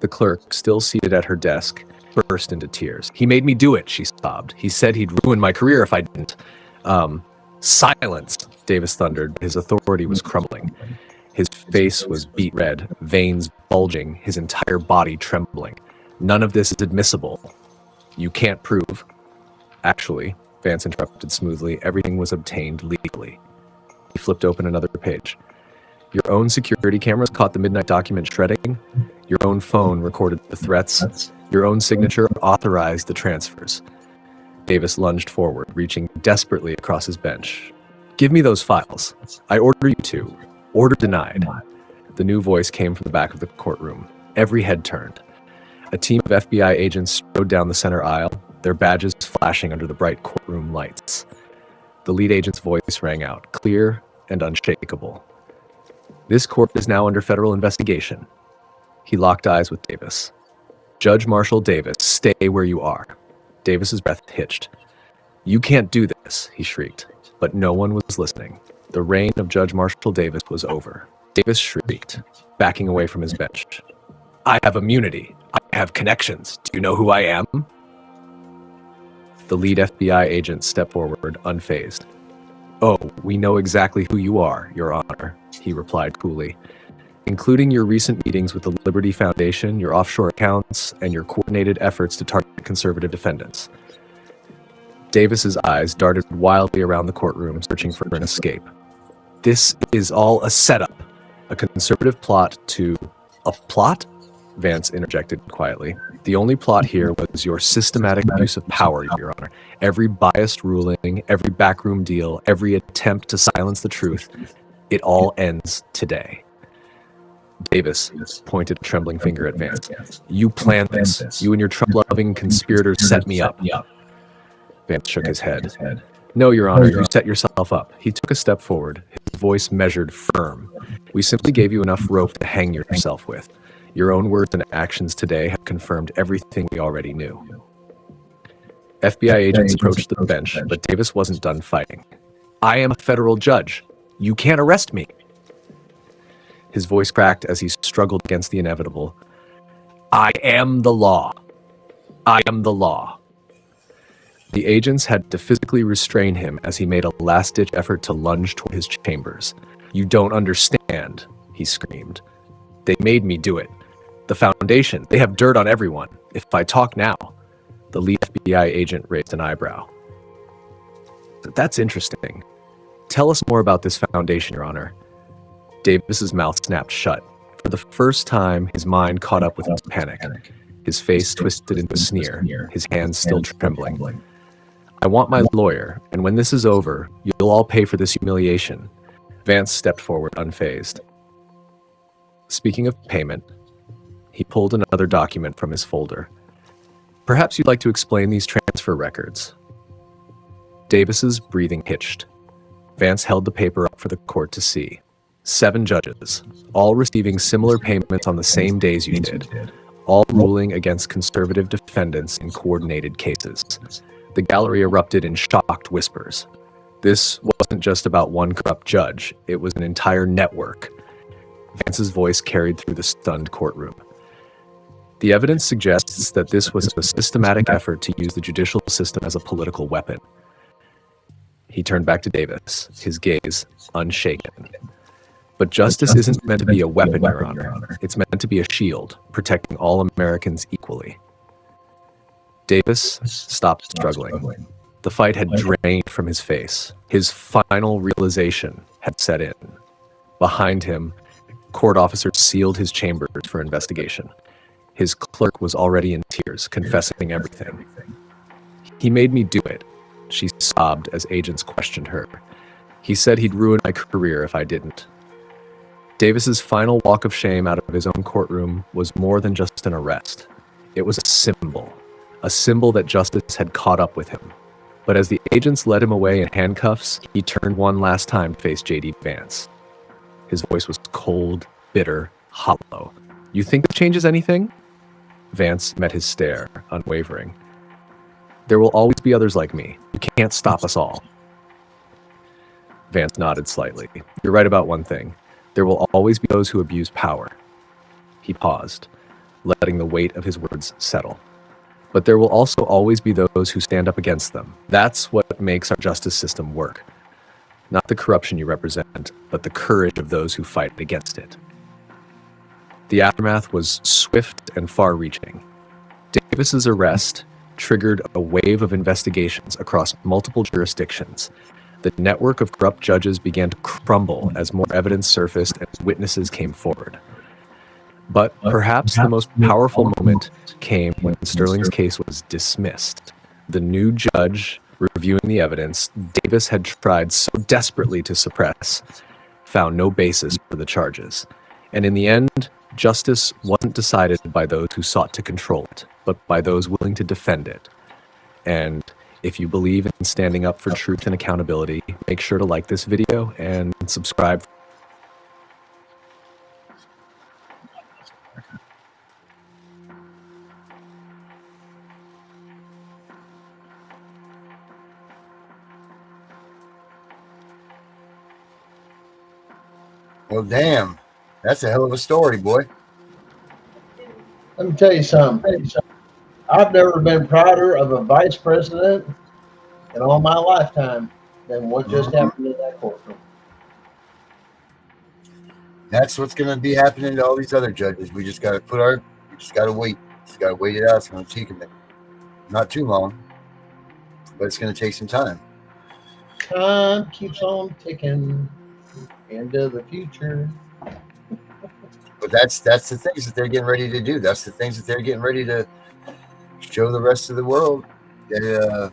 M: The clerk, still seated at her desk, burst into tears. He made me do it, she sobbed. He said he'd ruin my career if I didn't. Silence, Davis thundered. His authority was crumbling. His face was beet red, veins bulging, his entire body trembling. None of this is admissible. You can't prove. Actually, Vance interrupted smoothly, everything was obtained legally. He flipped open another page. Your own security cameras caught the midnight document shredding. Your own phone recorded the threats. Your own signature authorized the transfers. Davis lunged forward, reaching desperately across his bench. Give me those files. I order you to. Order denied. The new voice came from the back of the courtroom. Every head turned. A team of FBI agents strode down the center aisle, their badges flashing under the bright courtroom lights. The lead agent's voice rang out, clear and unshakable. This court is now under federal investigation. He locked eyes with Davis. Judge Marshall Davis, stay where you are. Davis's breath hitched. You can't do this, he shrieked, but no one was listening. The reign of Judge Marshall Davis was over. Davis shrieked, backing away from his bench. I have immunity. I have connections. Do you know who I am? The lead FBI agent stepped forward, unfazed. Oh, we know exactly who you are, Your Honor, he replied coolly. Including your recent meetings with the Liberty Foundation, your offshore accounts, and your coordinated efforts to target conservative defendants. Davis's eyes darted wildly around the courtroom, searching for an escape. This is all a setup, a conservative plot to... A plot? Vance interjected quietly. The only plot here was your systematic abuse of power, Your Honor. Every biased ruling, every backroom deal, every attempt to silence the truth, it all ends today. Davis pointed a trembling finger at Vance. You planned this. You and your trouble-loving conspirators set me up. Vance shook his head. No, Your Honor, you set yourself up. He took a step forward, his voice measured firm. We simply gave you enough rope to hang yourself with. Your own words and actions today have confirmed everything we already knew. FBI agents approached the bench, but Davis wasn't done fighting. I am a federal judge. You can't arrest me. His voice cracked as he struggled against the inevitable. I am the law. I am the law. The agents had to physically restrain him as he made a last-ditch effort to lunge toward his chambers. You don't understand, he screamed. They made me do it. The Foundation, they have dirt on everyone. If I talk now, the lead FBI agent raised an eyebrow. That's interesting. Tell us more about this foundation, Your Honor. Davis's mouth snapped shut. For the first time, his mind caught up with his panic. His face twisted into a sneer, his hands still trembling. I want my lawyer, and when this is over, you'll all pay for this humiliation. Vance stepped forward, unfazed. Speaking of payment, he pulled another document from his folder. Perhaps you'd like to explain these transfer records. Davis's breathing hitched. Vance held the paper up for the court to see. 7 judges, all receiving similar payments on the same days you did, all ruling against conservative defendants in coordinated cases. The gallery erupted in shocked whispers. This wasn't just about one corrupt judge, it was an entire network. Vance's voice carried through the stunned courtroom. The evidence suggests that this was a systematic effort to use the judicial system as a political weapon. He turned back to Davis, his gaze unshaken. But justice isn't meant to be a weapon, Your Honor. It's meant to be a shield, protecting all Americans equally. Davis stopped struggling. The fight had drained from his face. His final realization had set in. Behind him, court officers sealed his chambers for investigation. His clerk was already in tears, confessing everything. He made me do it, she sobbed as agents questioned her. He said he'd ruin my career if I didn't. Davis's final walk of shame out of his own courtroom was more than just an arrest. It was a symbol that justice had caught up with him. But as the agents led him away in handcuffs, he turned one last time to face J.D. Vance. His voice was cold, bitter, hollow. You think it changes anything? Vance met his stare, unwavering. There will always be others like me. You can't stop us all. Vance nodded slightly. You're right about one thing. There will always be those who abuse power. He paused, letting the weight of his words settle. But there will also always be those who stand up against them. That's what makes our justice system work. Not the corruption you represent, but the courage of those who fight against it. The aftermath was swift and far-reaching. Davis's arrest triggered a wave of investigations across multiple jurisdictions. The network of corrupt judges began to crumble as more evidence surfaced and witnesses came forward. But perhaps the most powerful moment came when Sterling's case was dismissed. The new judge reviewing the evidence Davis had tried so desperately to suppress found no basis for the charges. And in the end, justice wasn't decided by those who sought to control it, but by those willing to defend it. And if you believe in standing up for truth and accountability, make sure to like this video and subscribe.
D: Well, damn. That's a hell of a story, boy.
L: Let me tell you something. I've never been prouder of a vice president in all my lifetime than what just happened in that courtroom.
D: That's what's going to be happening to all these other judges. We just got to wait. Just got to wait it out. It's going to take a minute. Not too long, but it's going to take some time.
L: Time keeps on ticking into the future.
D: But that's the things that they're getting ready to do. That's the things that they're getting ready to show the rest of the world that the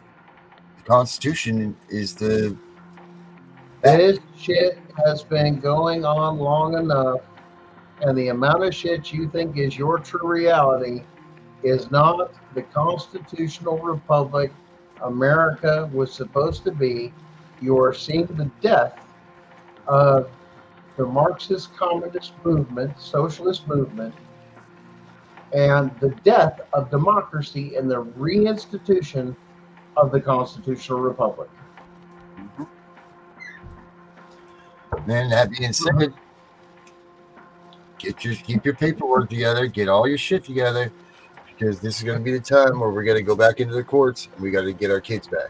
D: Constitution is the.
L: This shit has been going on long enough, and the amount of shit you think is your true reality is not the constitutional republic America was supposed to be, you are seeing the death of the Marxist communist movement, socialist movement, and the death of democracy and the reinstitution of the constitutional republic.
D: Then that being said, keep your paperwork together, get all your shit together, because this is going to be the time where we're going to go back into the courts and we got to get our kids back.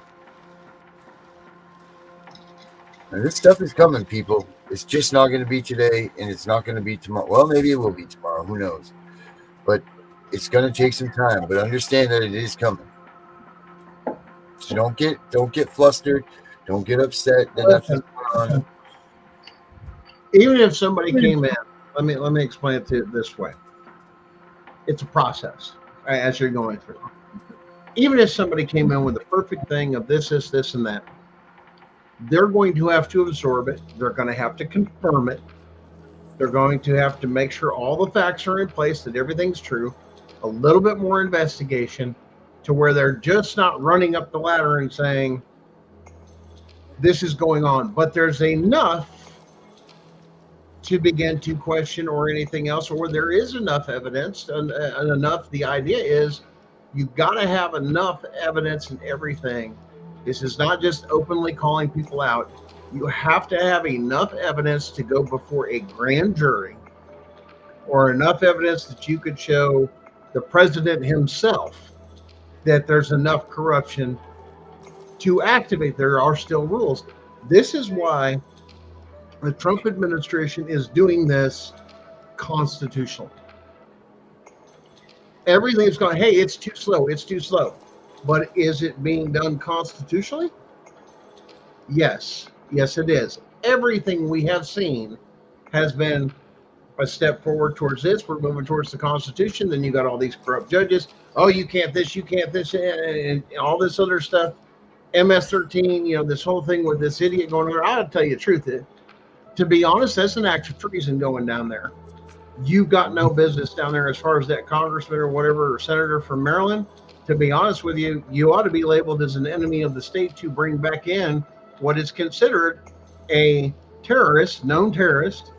D: Now, this stuff is coming, people. It's just not going to be today, and it's not going to be tomorrow. Well, maybe it will be tomorrow. Who knows? But it's going to take some time. But understand that it is coming. So don't get flustered. Don't get upset that nothing's going on.
L: Even if somebody came in, let me explain it to you this way. It's a process as you're going through. Even if somebody came in with the perfect thing of this, and that, they're going to have to absorb it. They're going to have to confirm it. They're going to have to make sure all the facts are in place, that everything's true. A little bit more investigation to where they're just not running up the ladder and saying, this is going on. But there's enough to begin to question or anything else, or there is enough evidence and enough. The idea is you've got to have enough evidence and everything. This is not just openly calling people out. You have to have enough evidence to go before a grand jury, or enough evidence that you could show the president himself that there's enough corruption to activate. There are still rules. This is why the Trump administration is doing this constitutional. Everything's going, hey, it's too slow. But is it being done constitutionally? Yes, it is. Everything we have seen has been a step forward towards this. We're moving towards the Constitution. Then you got all these corrupt judges. Oh, you can't this, and all this other stuff. MS-13, this whole thing with this idiot going on. I'll tell you the truth. To be honest, that's an act of treason going down there. You've got no business down there as far as that congressman or whatever, or senator from Maryland. To be honest with you, you ought to be labeled as an enemy of the state to bring back in what is considered a terrorist, known terrorist,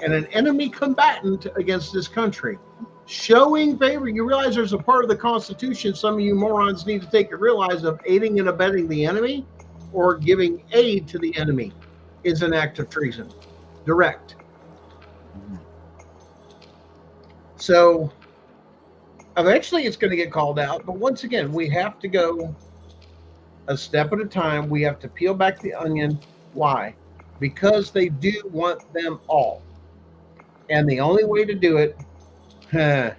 L: and an enemy combatant against this country. Showing favor. You realize there's a part of the Constitution some of you morons need to take and realize of aiding and abetting the enemy or giving aid to the enemy is an act of treason. Direct. So eventually it's going to get called out. But once again, we have to go a step at a time. We have to peel back the onion. Why? Because they do want them all. And the only way to do it, if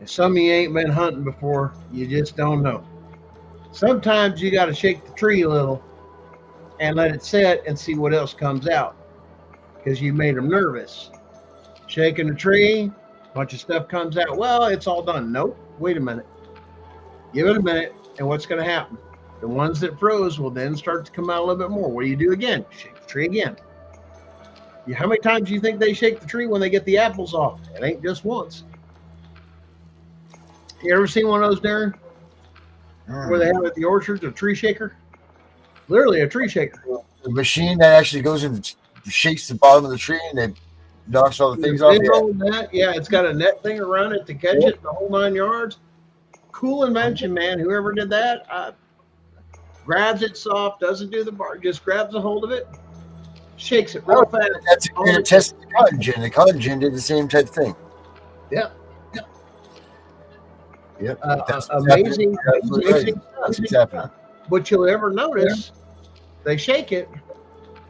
L: some of you ain't been hunting before, you just don't know. Sometimes you got to shake the tree a little and let it set and see what else comes out, because you made them nervous. Shaking the tree, a bunch of stuff comes out. Well, it's all done. Nope. Wait a minute. Give it a minute, and what's going to happen? The ones that froze will then start to come out a little bit more. What do you do again? Shake the tree again. How many times do you think they shake the tree when they get the apples off? It ain't just once. You ever seen one of those, Darren? Where they have at the orchards a tree shaker? Literally a tree shaker.
D: The machine that actually goes and shakes the bottom of the tree and it knocks all the things off.
L: Yeah, it's got a net thing around it to catch it, the whole 9 yards. Cool invention, man. Whoever did that, grabs it soft, doesn't do the bar, just grabs a hold of it, shakes it real fast.
D: That's a test of the cotton gin. The cotton gin did the same type of thing.
L: Yeah.
D: Yep.
L: Amazing
D: stuff.
L: But you'll ever notice they shake it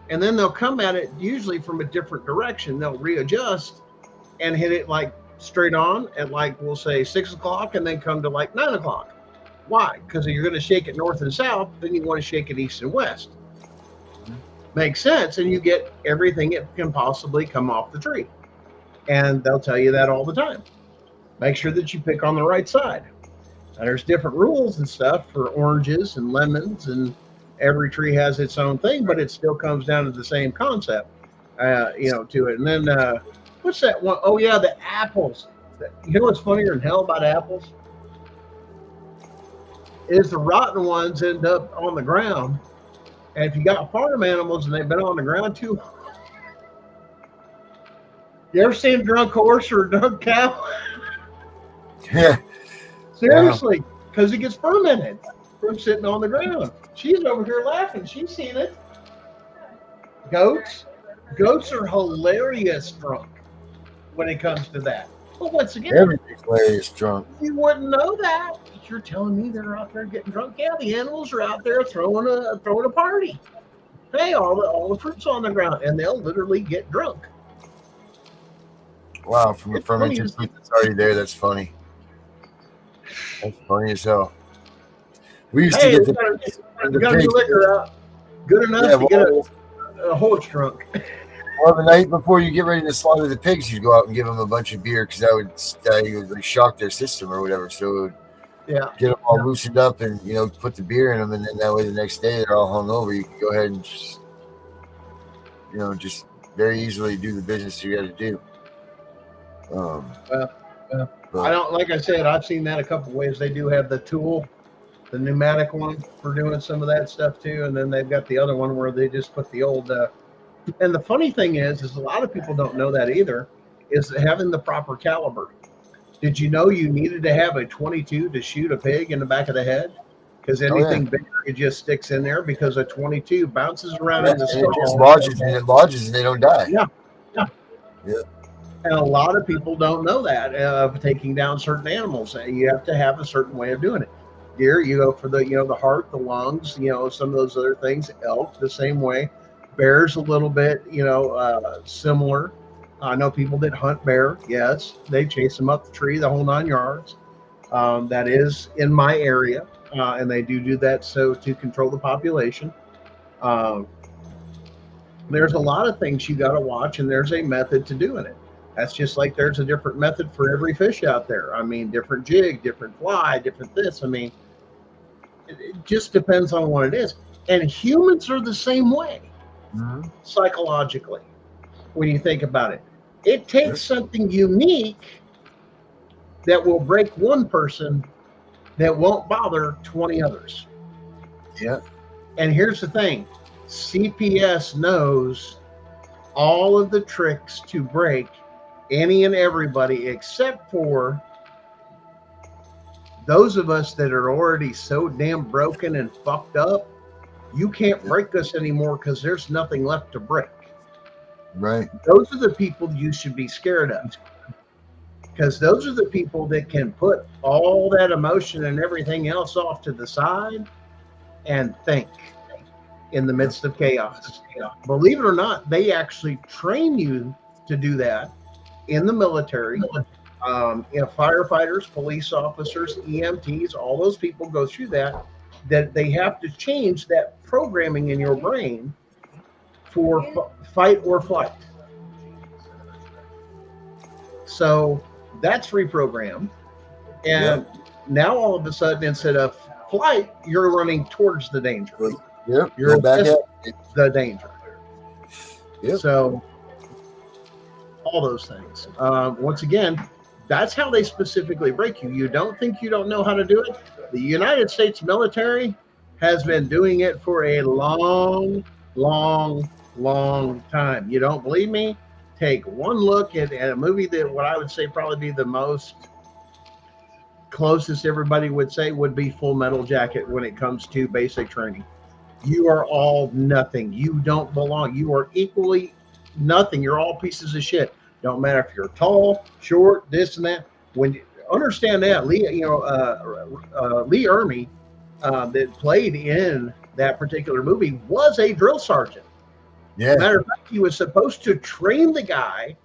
L: and then they'll come at it usually from a different direction. They'll readjust and hit it like straight on at like, we'll say 6 o'clock and then come to like 9 o'clock. Why? Because if you're going to shake it north and south, then you want to shake it east and west. Makes sense. And you get everything that can possibly come off the tree. And they'll tell you that all the time. Make sure that you pick on the right side. Now, there's different rules and stuff for oranges and lemons, and every tree has its own thing, but it still comes down to the same concept, to it. And then, what's that one? Oh, yeah, the apples. You know what's funnier than hell about apples? is the rotten ones end up on the ground. And if you got farm animals and they've been on the ground too, you ever seen a drunk horse or a drunk cow?
D: Yeah.
L: Seriously, because it gets fermented from sitting on the ground. She's over here laughing. She's seen it. Goats are hilarious drunk when it comes to that. But once again,
D: Everything's hilarious drunk.
L: you wouldn't know that. You're telling me they're out there getting drunk? Yeah, the animals are out there throwing a party. Hey, all the fruit's on the ground, and they'll literally get drunk.
D: Wow, from a
L: It's funny.
D: fermented fruit that's already there, that's funny. That's funny as hell. We used
L: Hey,
D: to
L: we
D: get
L: got to be liquor out good enough
D: Yeah,
L: to get a horse drunk.
D: Well, the night before you get ready to slaughter the pigs, you go out and give them a bunch of beer because that would like shock their system or whatever. So it would
L: Yeah.
D: get them all loosened up and put the beer in them, and then that way the next day they're all hungover. You can go ahead and just very easily do the business you got to do.
L: I don't, like I said, I've seen that a couple ways. They do have the tool, the pneumatic one for doing some of that stuff too, and then they've got the other one where they just put the old. And the funny thing is a lot of people don't know that either. Is having the proper caliber. Did you know you needed to have a 22 to shoot a pig in the back of the head? Because anything bigger, it just sticks in there because a 22 bounces around in the
D: And it just
L: skull.
D: lodges and they don't die.
L: Yeah.
D: Yeah.
L: And a lot of people don't know that of taking down certain animals. You have to have a certain way of doing it. Deer, you go for the heart, the lungs, some of those other things. Elk, the same way. Bears, a little bit, similar. I know people that hunt bear. Yes, they chase them up the tree, the whole 9 yards. That is in my area, and they do that so to control the population. There's a lot of things you got to watch, and there's a method to doing it. That's just like there's a different method for every fish out there. I mean, different jig, different fly, different this. I mean, it just depends on what it is. And humans are the same way, psychologically, when you think about it. It takes something unique that will break one person that won't bother 20 others.
D: Yeah.
L: And here's the thing. CPS knows all of the tricks to break any and everybody except for those of us that are already so damn broken and fucked up. You can't break us anymore because there's nothing left to break.
D: Right.
L: Those are the people you should be scared of, because those are the people that can put all that emotion and everything else off to the side and think in the midst of chaos. Believe it or not, they actually train you to do that in the military. Firefighters, police officers, EMTs, all those people go through that they have to change that programming in your brain for fight or flight. So that's reprogrammed. And now all of a sudden, instead of flight, you're running towards the danger.
D: Yep.
L: You're
D: back
L: just
D: at
L: the danger.
D: Yep.
L: So all those things. Once again, that's how they specifically break you. You don't think you don't know how to do it. The United States military has been doing it for a long time. You don't believe me? Take one look at a movie that what I would say probably be the most closest everybody would say would be Full Metal Jacket when it comes to basic training. You are all nothing. You don't belong. You are equally nothing. You're all pieces of shit. Don't matter if you're tall, short, this and that. When you understand that, Lee Ermey, that played in that particular movie, was a drill sergeant.
D: Yeah.
L: Matter of fact, he was supposed to train the guy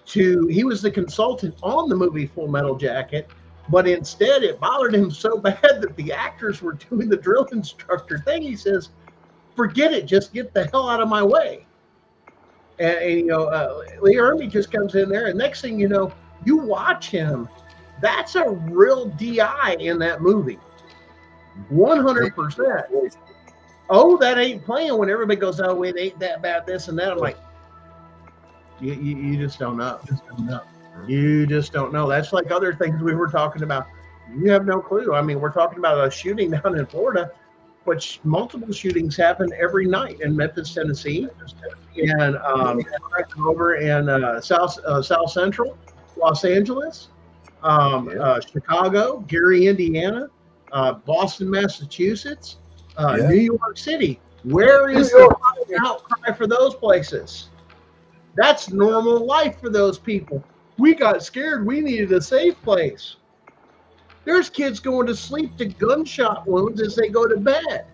L: he was the consultant on the movie Full Metal Jacket, but instead it bothered him so bad that the actors were doing the drill instructor thing. He says, forget it, just get the hell out of my way. And Lee Ermey just comes in there, and next thing you know, you watch him. That's a real DI in that movie. 100%. Oh, that ain't playing when everybody goes, oh, it ain't that bad, this and that. I'm like, you just don't know. You just don't know. That's like other things we were talking about. You have no clue. I mean, we're talking about a shooting down in Florida, which multiple shootings happen every night in Memphis, Tennessee, and over in South Central Los Angeles, Chicago, Gary, Indiana, Boston, Massachusetts, New York City. Where is the outcry for those places? That's normal life for those people. We got scared. We needed a safe place. There's kids going to sleep to gunshot wounds as they go to bed,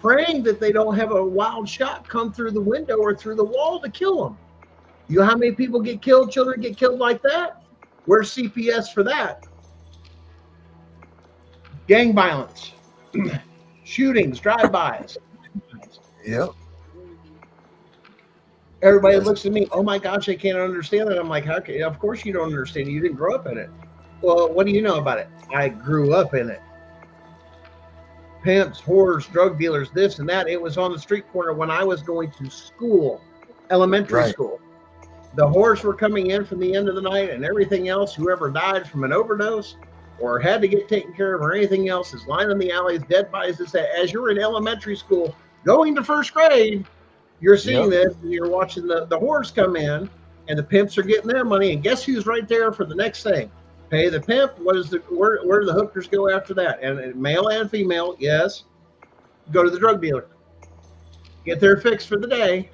L: praying that they don't have a wild shot come through the window or through the wall to kill them. You know how many people get killed, children get killed like that? Where's CPS for that? Gang violence, shootings, drive-bys.
D: Yep.
L: Everybody looks at me, oh my gosh, I can't understand that. I'm like, how can, of course you don't understand. You didn't grow up in it. Well, what do you know about it? I grew up in it. Pimps, whores, drug dealers, this and that. It was on the street corner when I was going to school, elementary school. The whores were coming in from the end of the night, and everything else, whoever died from an overdose or had to get taken care of or anything else is lying in the alleys, dead bodies. As you're in elementary school, going to first grade, you're seeing this, and you're watching the whores come in, and the pimps are getting their money, and guess who's right there for the next thing? Pay the pimp. Where do the hookers go after that? And male and female, yes. Go to the drug dealer. Get their fix for the day.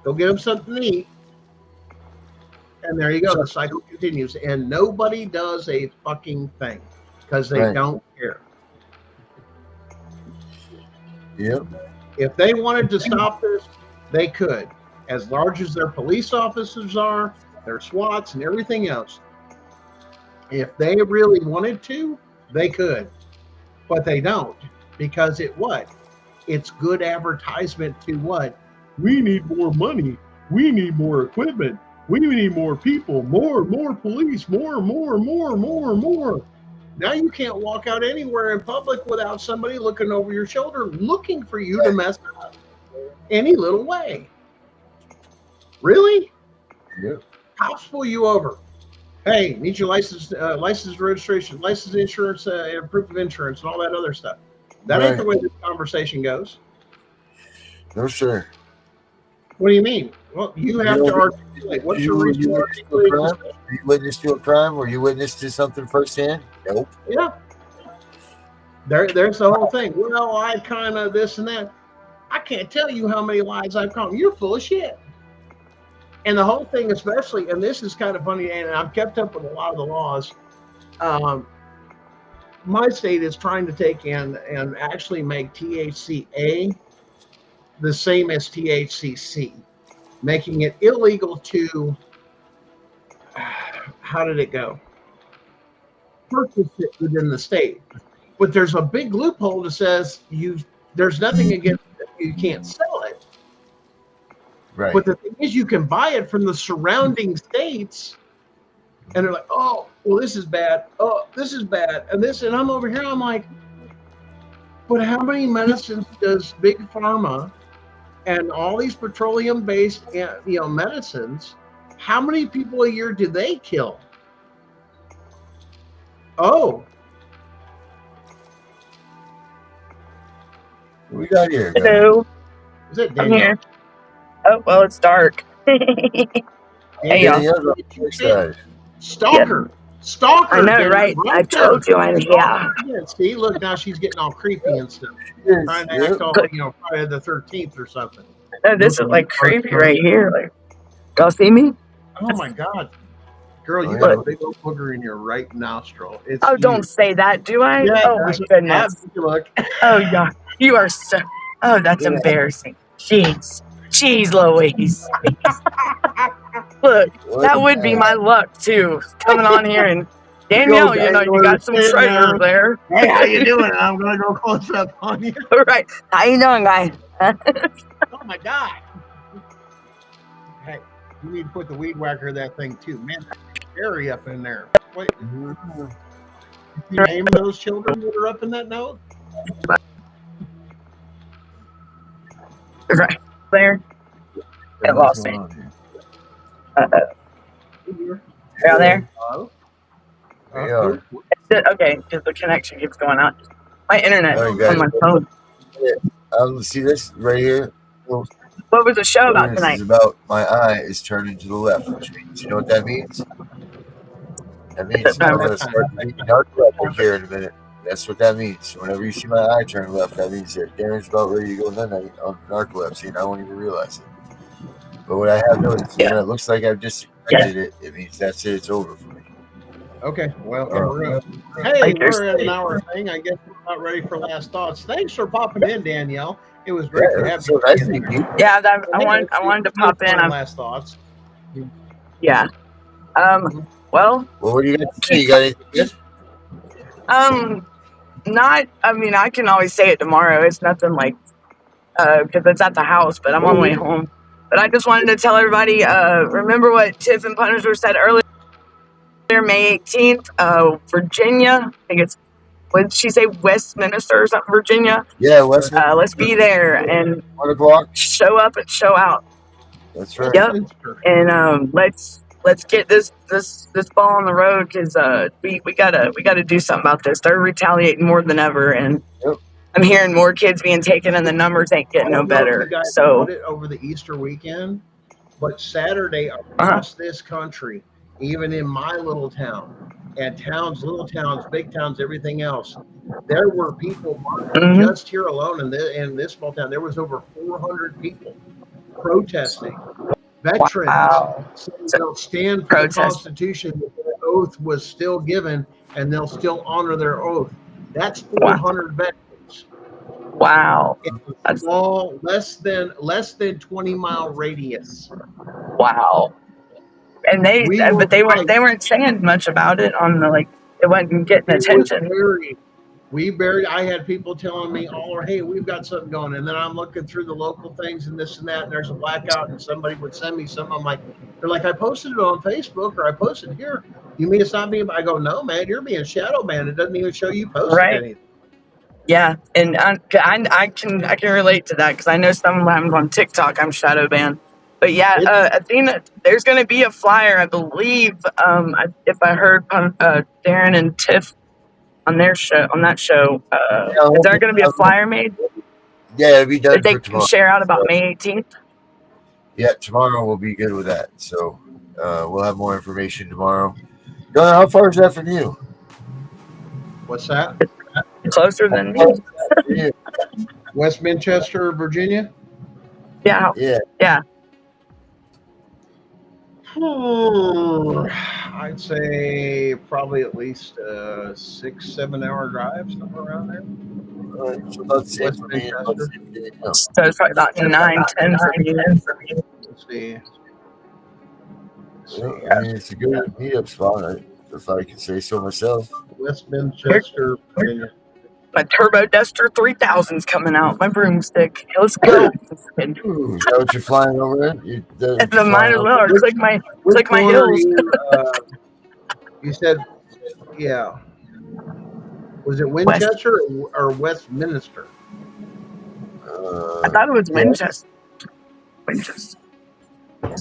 L: Go get them something to eat. And there you go. The cycle continues. And nobody does a fucking thing because they don't care.
D: Yep.
L: If they wanted to stop this, they could. As large as their police officers are, their SWATs and everything else. If they really wanted to, they could. But they don't. Because it's good advertisement to what? We need more money. We need more equipment. We need more people. More police. More. Now you can't walk out anywhere in public without somebody looking over your shoulder, looking for you to mess up any little way. Really?
D: Yeah.
L: Cops pull you over. Hey, need your license, registration, license, insurance, and proof of insurance, and all that other stuff. That ain't the way this conversation goes.
D: No, sir.
L: What do you mean? Well, you have to articulate. What's your reason to articulate?
D: You witness to a crime or you witness to something firsthand? Nope.
L: Yeah. There's the whole thing. Well, I kind of this and that. I can't tell you how many lies I've caught. You're full of shit. And the whole thing, especially, and this is kind of funny, and I've kept up with a lot of the laws. My state is trying to take in and actually make THCA the same as THCC, making it illegal to, how did it go? Purchase it within the state. But there's a big loophole that says there's nothing against it. You can't sell it.
D: Right.
L: But the thing is, you can buy it from the surrounding states, and they're like, oh, well, this is bad. Oh, this is bad. And I'm over here, I'm like, but how many medicines does Big Pharma and all these petroleum-based, medicines, how many people a year do they kill? Oh.
D: What we got here?
N: Hello.
L: Is it
N: I'm here. Oh, well, it's dark. Hey, y'all.
L: Stalker.
N: Yeah.
L: Stalker.
N: I know, right? I told you I'm here.
L: See, look, now she's getting all creepy and stuff. Trying to act all, Friday the 13th or something.
N: No, this is like creepy right here. Like, y'all see me?
L: Oh my God. Girl, you got a big old booger in your right nostril. It's huge.
N: Don't say that, do I?
L: Yeah,
N: oh my goodness.
L: Look.
N: Oh, yeah. You are so. Oh, that's embarrassing. Jeez, Louise. Look, that would be my luck too. Coming on here and Danielle, you got some treasure there.
L: Hey, how you doing? I'm gonna go close up on you.
N: All right, how you doing, guys?
L: Oh my God. Hey, you need to put the weed whacker in that thing too, man. That's scary up in there. Wait, you name those children that are up in that note?
N: Right there. It lost me. Down there.
D: Yeah.
N: Okay, because the connection keeps going out. My internet
D: All right, guys.
N: on my phone.
D: See this right here?
N: What was the show about
D: This
N: tonight?
D: is about my eye is turning to the left, which means, you know what that means? That means I'm going to start reading narcoleptic here in a minute. That's what that means. So whenever you see my eye turn left, that means that Darren's about ready to go night on narcolepsy, and I won't even realize it. But what I have noticed, when it looks like I've just expected it, it means that's it. It's over for me.
L: Okay, well, we're in an hour thing. I guess we're about ready for last thoughts. Thanks for popping in, Danielle. It was great to have you.
D: Nice to meet you.
N: Yeah, I wanted to pop in.
L: Last thoughts.
N: Yeah. Well,
D: what do you got to say? You got anything good?
N: Not. I mean, I can always say it tomorrow. It's nothing like because it's at the house, but I'm on my way home. But I just wanted to tell everybody. Remember what Tiff and Punisher said earlier. May 18th, Virginia. I think it's. What did she say? Westminster or something? Virginia.
D: Yeah, Westminster.
N: Let's be there and
D: 1 o'clock.
N: Show up and show out.
D: That's right.
N: Yep. And let's get this ball on the road because we gotta do something about this. They're retaliating more than ever, and I'm hearing more kids being taken, and the numbers ain't getting no better. So
L: over the Easter weekend, but Saturday across this country, even in my little town, and towns, little towns, big towns, everything else, there were people just here alone in this small town. There was over 400 people protesting. Veterans saying they'll stand for the Constitution. The oath was still given, and they'll still honor their oath. That's 400 veterans.
N: Wow.
L: It's a small, less than 20-mile radius.
N: Wow. And they weren't saying much about it on the it wasn't getting attention.
L: I had people telling me, hey, we've got something going. And then I'm looking through the local things and this and that, and there's a blackout, and somebody would send me something. I'm like, they're like, I posted it on Facebook or I posted here. You mean it's not being, I go, no, man, you're being shadow banned. It doesn't even show you posted anything.
N: Yeah. And I can relate to that because I know sometimes on TikTok I'm shadow banned. But yeah, Athena, there's going to be a flyer, I believe, if I heard Darren and Tiff on that show, is there going to be a flyer made?
D: Yeah, it'll be done
N: that they can share out about May 18th?
D: Yeah, tomorrow we'll be good with that. So we'll have more information tomorrow. Donna, how far is that from you?
L: What's that?
N: Closer than me.
L: West Manchester, Virginia?
N: Yeah.
L: Yeah. I'd say probably at least 6-7 hour drive, somewhere around there.
D: So about 6 for me.
N: So it's probably about 9-10 for me.
L: Let's see.
D: I mean, it's a good meetup spot, if I can say so myself.
L: West Manchester, Virginia.
N: My Turbo Duster 3000's coming out. My broomstick. Let's go.
D: Is that what you're flying over there?
N: It's the minor lower. Click my heels.
L: You said, yeah. Was it Winchester or Westminster?
N: I thought it was Winchester. Winchester.
D: I'll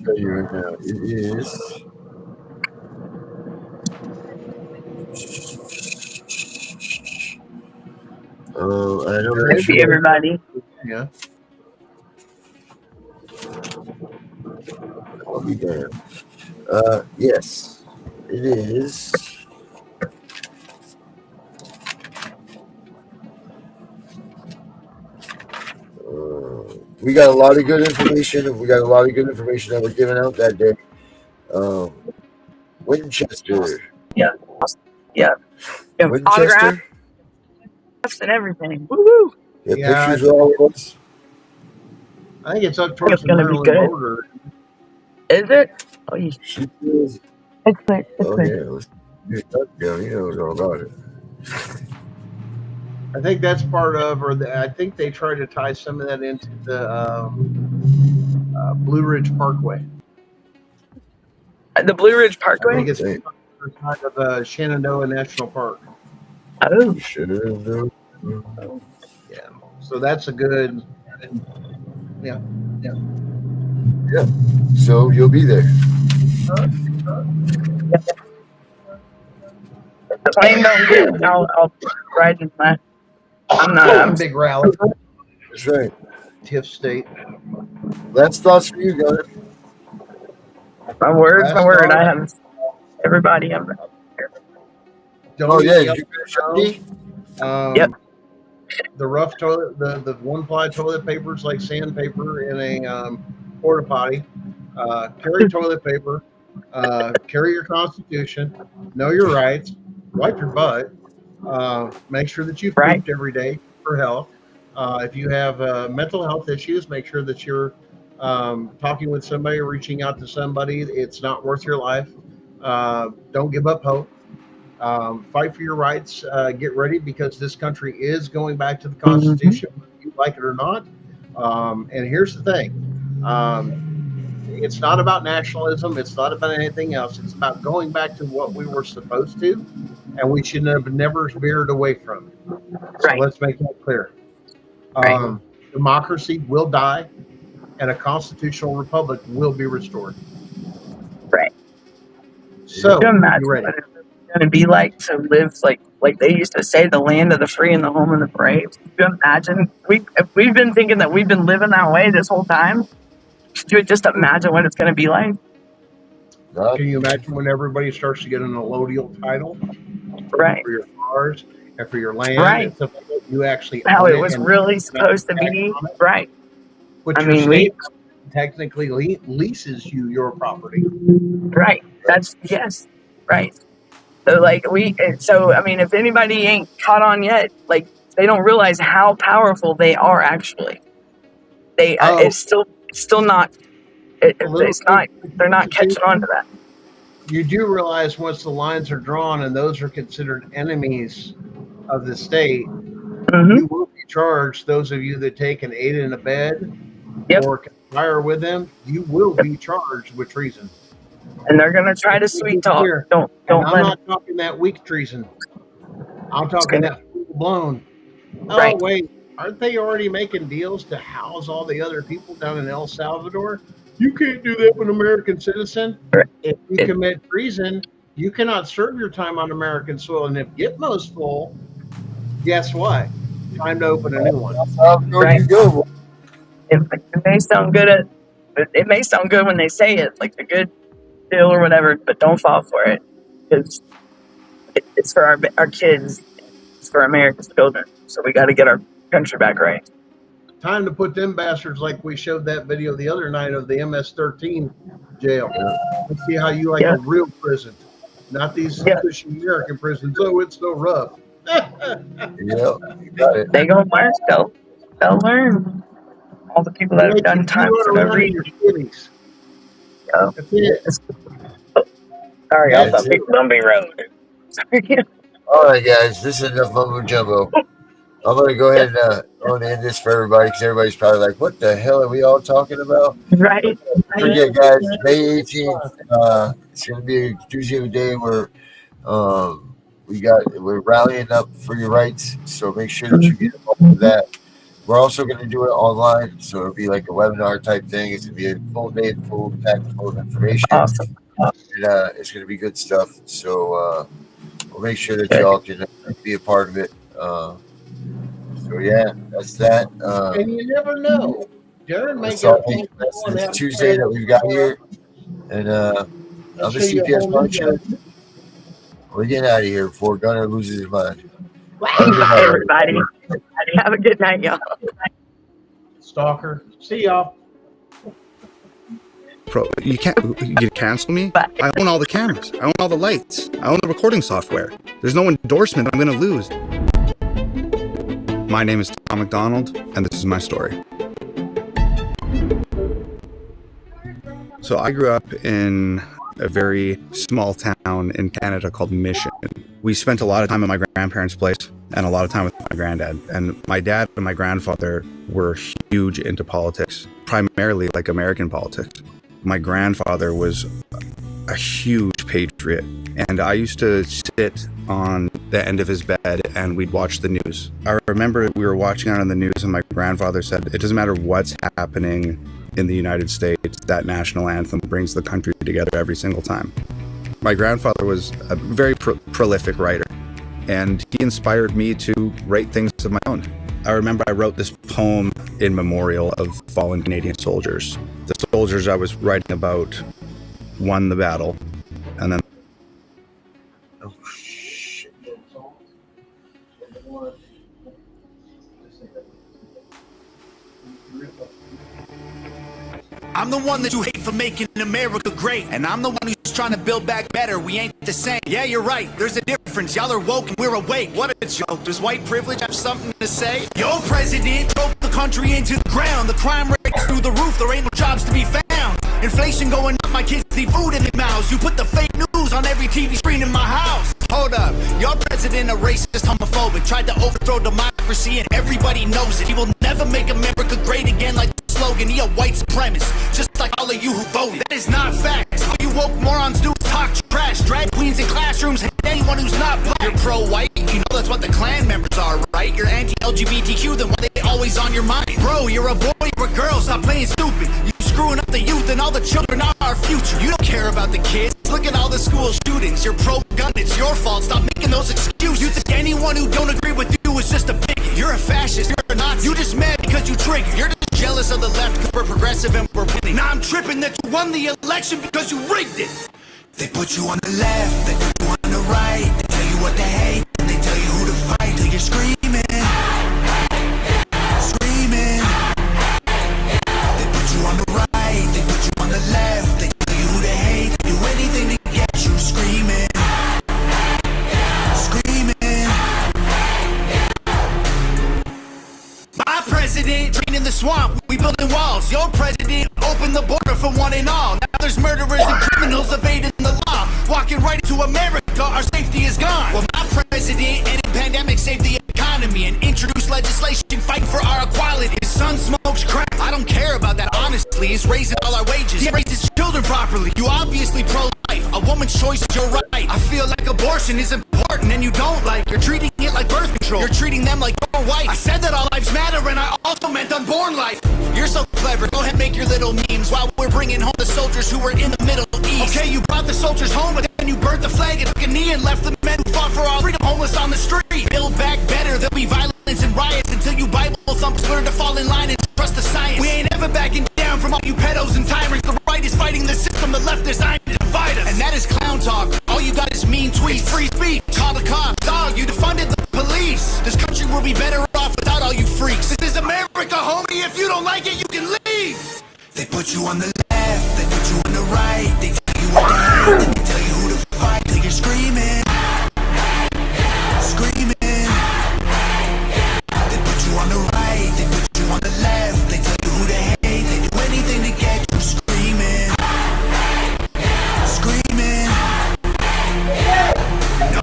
D: tell you right now. It is. I know
N: Thank you, everybody.
L: Yeah.
D: I'll be damned. Yes, it is. We got a lot of good information. We got a lot of good information that was given out that day. Winchester.
N: Yeah.
D: Winchester.
N: And everything. Woo-hoo.
D: Yeah, pictures of all of us.
L: I think it's up towards
N: the Maryland border. Is it? Oh,
D: she is.
N: It's good.
D: You know all about it.
L: I think that's part of, I think they try to tie some of that into the Blue Ridge Parkway.
N: The Blue Ridge Parkway?
L: I think it's part of Shenandoah National Park.
N: Oh.
D: Shenandoah.
L: Yeah. So that's a good. Yeah.
D: So you'll be there.
N: plane don't get, I'll ride in my. I'm
L: big rally.
D: That's right.
L: Tiff State.
D: Last thoughts for you, Gunner.
N: My word.
L: Last
N: I
L: thought.
N: have everybody.
D: Oh yeah, did you finish up, D?
N: Yep.
L: The rough toilet, the one-ply toilet paper is like sandpaper in a porta potty. Carry toilet paper. Carry your Constitution. Know your rights. Wipe your butt. Make sure that you've pooped every day for health. If you have mental health issues, make sure that you're talking with somebody, reaching out to somebody. It's not worth your life. Don't give up hope. Fight for your rights. Get ready, because this country is going back to the Constitution, whether you like it or not. And here's the thing. It's not about nationalism. It's not about anything else. It's about going back to what we were supposed to, and we should have never veered away from it. So let's make that clear. Democracy will die, and a constitutional republic will be restored.
N: Right.
L: So,
N: you imagine
L: you ready?
N: what it's going to be like to live like they used to say, the land of the free and the home of the brave. You imagine if we've been thinking that we've been living that way this whole time. Could you just imagine what it's going to be like?
L: Can you imagine when everybody starts to get an allodial title?
N: Right.
L: For your cars and for your land.
N: Right.
L: And stuff like that. You actually
N: How
L: own
N: it was
L: and
N: really supposed to be. Right.
L: Which
N: I mean,
L: state technically leases you your property.
N: Right. That's yes. Right. So I mean, if anybody ain't caught on yet, like, they don't realize how powerful they are actually. It's still not. It's not. They're not catching on to that.
L: You do realize once the lines are drawn and those are considered enemies of the state, you will be charged. Those of you that take and aid in a bed or conspire with them, you will be charged with treason.
N: And they're gonna try to sweet talk. Don't
L: I'm
N: let
L: not talking that weak treason. I'm talking that full blown. Oh
N: Right.
L: wait, aren't they already making deals to house all the other people down in El Salvador? You can't do that with an American citizen. If you commit treason, you cannot serve your time on American soil. And if Gitmo's full, guess what? Time to open a new one.
N: Right. It may sound good it may sound good when they say it, like the good deal or whatever, but don't fall for it, because it's for our kids. It's for America's children. So we got to get our country back right.
L: Time to put them bastards, like we showed that video the other night of the MS-13 jail. Let's see how you like a real prison, not these cushy American prisons. Oh, it's so rough.
D: You got it.
N: They gonna learn. They'll learn. All the people that have done time for no reason.
L: That's it.
N: Sorry,
D: Yeah,
N: off
D: that's
N: that big lumpy road. Sorry.
D: All right, guys, this is enough mumbo jumbo. I'm gonna go ahead and end this for everybody, because everybody's probably like, "What the hell are we all talking about?"
N: Right.
D: Forget, guys. May 18th. It's gonna be a Tuesday of a day where we're rallying up for your rights. So make sure that you get involved with that. We're also going to do it online, so it'll be like a webinar type thing. It's going to be a full day, full packed full of information.
N: Awesome.
D: And, it's going to be good stuff. So we'll make sure that y'all can be a part of it. So yeah, that's that.
L: And you never know. Darren might
D: that's this Tuesday that we've got here. And on the CPS function, we're getting out of here before Gunner loses his mind.
N: Bye, everybody. Have a good night, y'all.
L: Stalker. See y'all.
O: Bro, you cancel me? I own all the cameras. I own all the lights. I own the recording software. There's no endorsement I'm going to lose. My name is Tom McDonald, and this is my story. So I grew up in a very small town in Canada called Mission. We spent a lot of time at my grandparents' place and a lot of time with my granddad. And my dad and my grandfather were huge into politics, primarily like American politics. My grandfather was a huge patriot, and I used to sit on the end of his bed and we'd watch the news. I remember we were watching it on the news and my grandfather said, "It doesn't matter what's happening in the United States, that national anthem brings the country together every single time." My grandfather was a very prolific writer. and he inspired me to write things of my own. I remember I wrote this poem in memorial of fallen Canadian soldiers. The soldiers I was writing about won the battle, and then
P: I'm the one that you hate for making America great, and I'm the one who's trying to build back better. We ain't the same. Yeah, you're right. There's a difference. Y'all are woke and we're awake. What a joke. Does white privilege have something to say? Your president drove the country into the ground. The crime rate through the roof. There ain't no jobs to be found. Inflation going up. My kids need food in their mouths. You put the fake news on every TV screen in my house. Hold up. Your president a racist, homophobic. Tried to overthrow democracy and everybody knows it. He will never make America great again like the slogan. He a white supremacist, just like all of you who voted. That is not facts. All you woke morons do is talk trash. Drag queens in classrooms, hate anyone who's not black. You're pro-white, you know that's what the Klan members are, right? You're anti-LGBTQ, then why they always on your mind? Bro, you're a boy, you're a girl, stop playing stupid. You screwing up the youth and all the children are our future. You don't care about the kids. Look at all the school shootings. You're pro-gun, it's your fault. Stop making those excuses. You think anyone who don't agree with you is just a bigot. You're a fascist, you're a Nazi. You just mad because you triggered. You're just jealous of the left because we're progressive and we're winning. Now I'm tripping that you won the election because you rigged it. They put you on the left, they put you on the right. They tell you what they hate, and they tell you who to fight. Till you're screaming, screaming. They put you on the right, they put you on the left. They tell you who to hate, they do anything to get you screaming, screaming. My president draining the swamp, we building walls. Your president opened the border for one and all. Now there's murderers and criminals evading the law, walking right into America, our safety is gone. Well, my president ended pandemic, saved the economy, and introduced legislation fighting for our equality. His son smokes crack, I don't care about that honestly. He's raising all our wages, he raised his children properly. You obviously pro-life, a woman's choice is your right. I feel like abortion is important and you don't like. You're treating it like birth control, you're treating them like your wife. I said that all lives matter and I also meant unborn life. You're so clever, go ahead make your little memes while we're bringing home the soldiers who were in the Middle East. Okay, you brought the soldiers home, but then you burnt the flag and took a knee and left the men who fought for our freedom homeless on the street. Build back better, there'll be violence and riots until you Bible thumpers learn to fall in line and trust the science. We ain't ever backing down from all you pedos and tyrants. The right is fighting the system, the left is trying to divide us. And that is clown talk, all you got is mean tweets. It's free speech, call the cops, dog, you defunded the police. This country will be better off without all you freaks. This is America, homie, if you don't like it, you can leave. They put you on the left, they put you on the right. They tell you what to hate, then they tell you who to fight. Till you're screaming, screaming. They put you on the right, they put you on the left. They tell you who to hate, they do anything to get you screaming, screaming.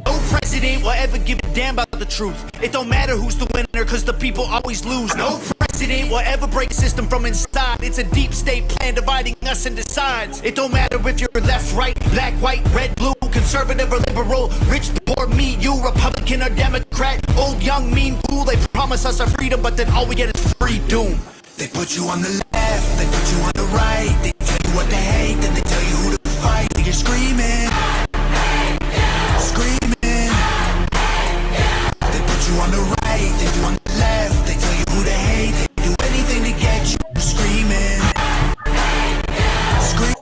P: No president will ever give a damn about the truth. It don't matter who's the winner, cause the people always lose. No president will ever break the system from inside. It's a deep state plan dividing us into sides. It don't matter if you're left, right, black, white, red, blue, conservative or liberal, rich, poor, me, you, Republican or Democrat, old, young, mean, cool. They promise us our freedom, but then all we get is free doom. They put you on the left, they put you on the right. They tell you what to hate, then they tell you who to fight. Till you're screaming, screaming. They put you on the right, they do on the left. They tell you who to hate, they do anything to get you screaming, screaming.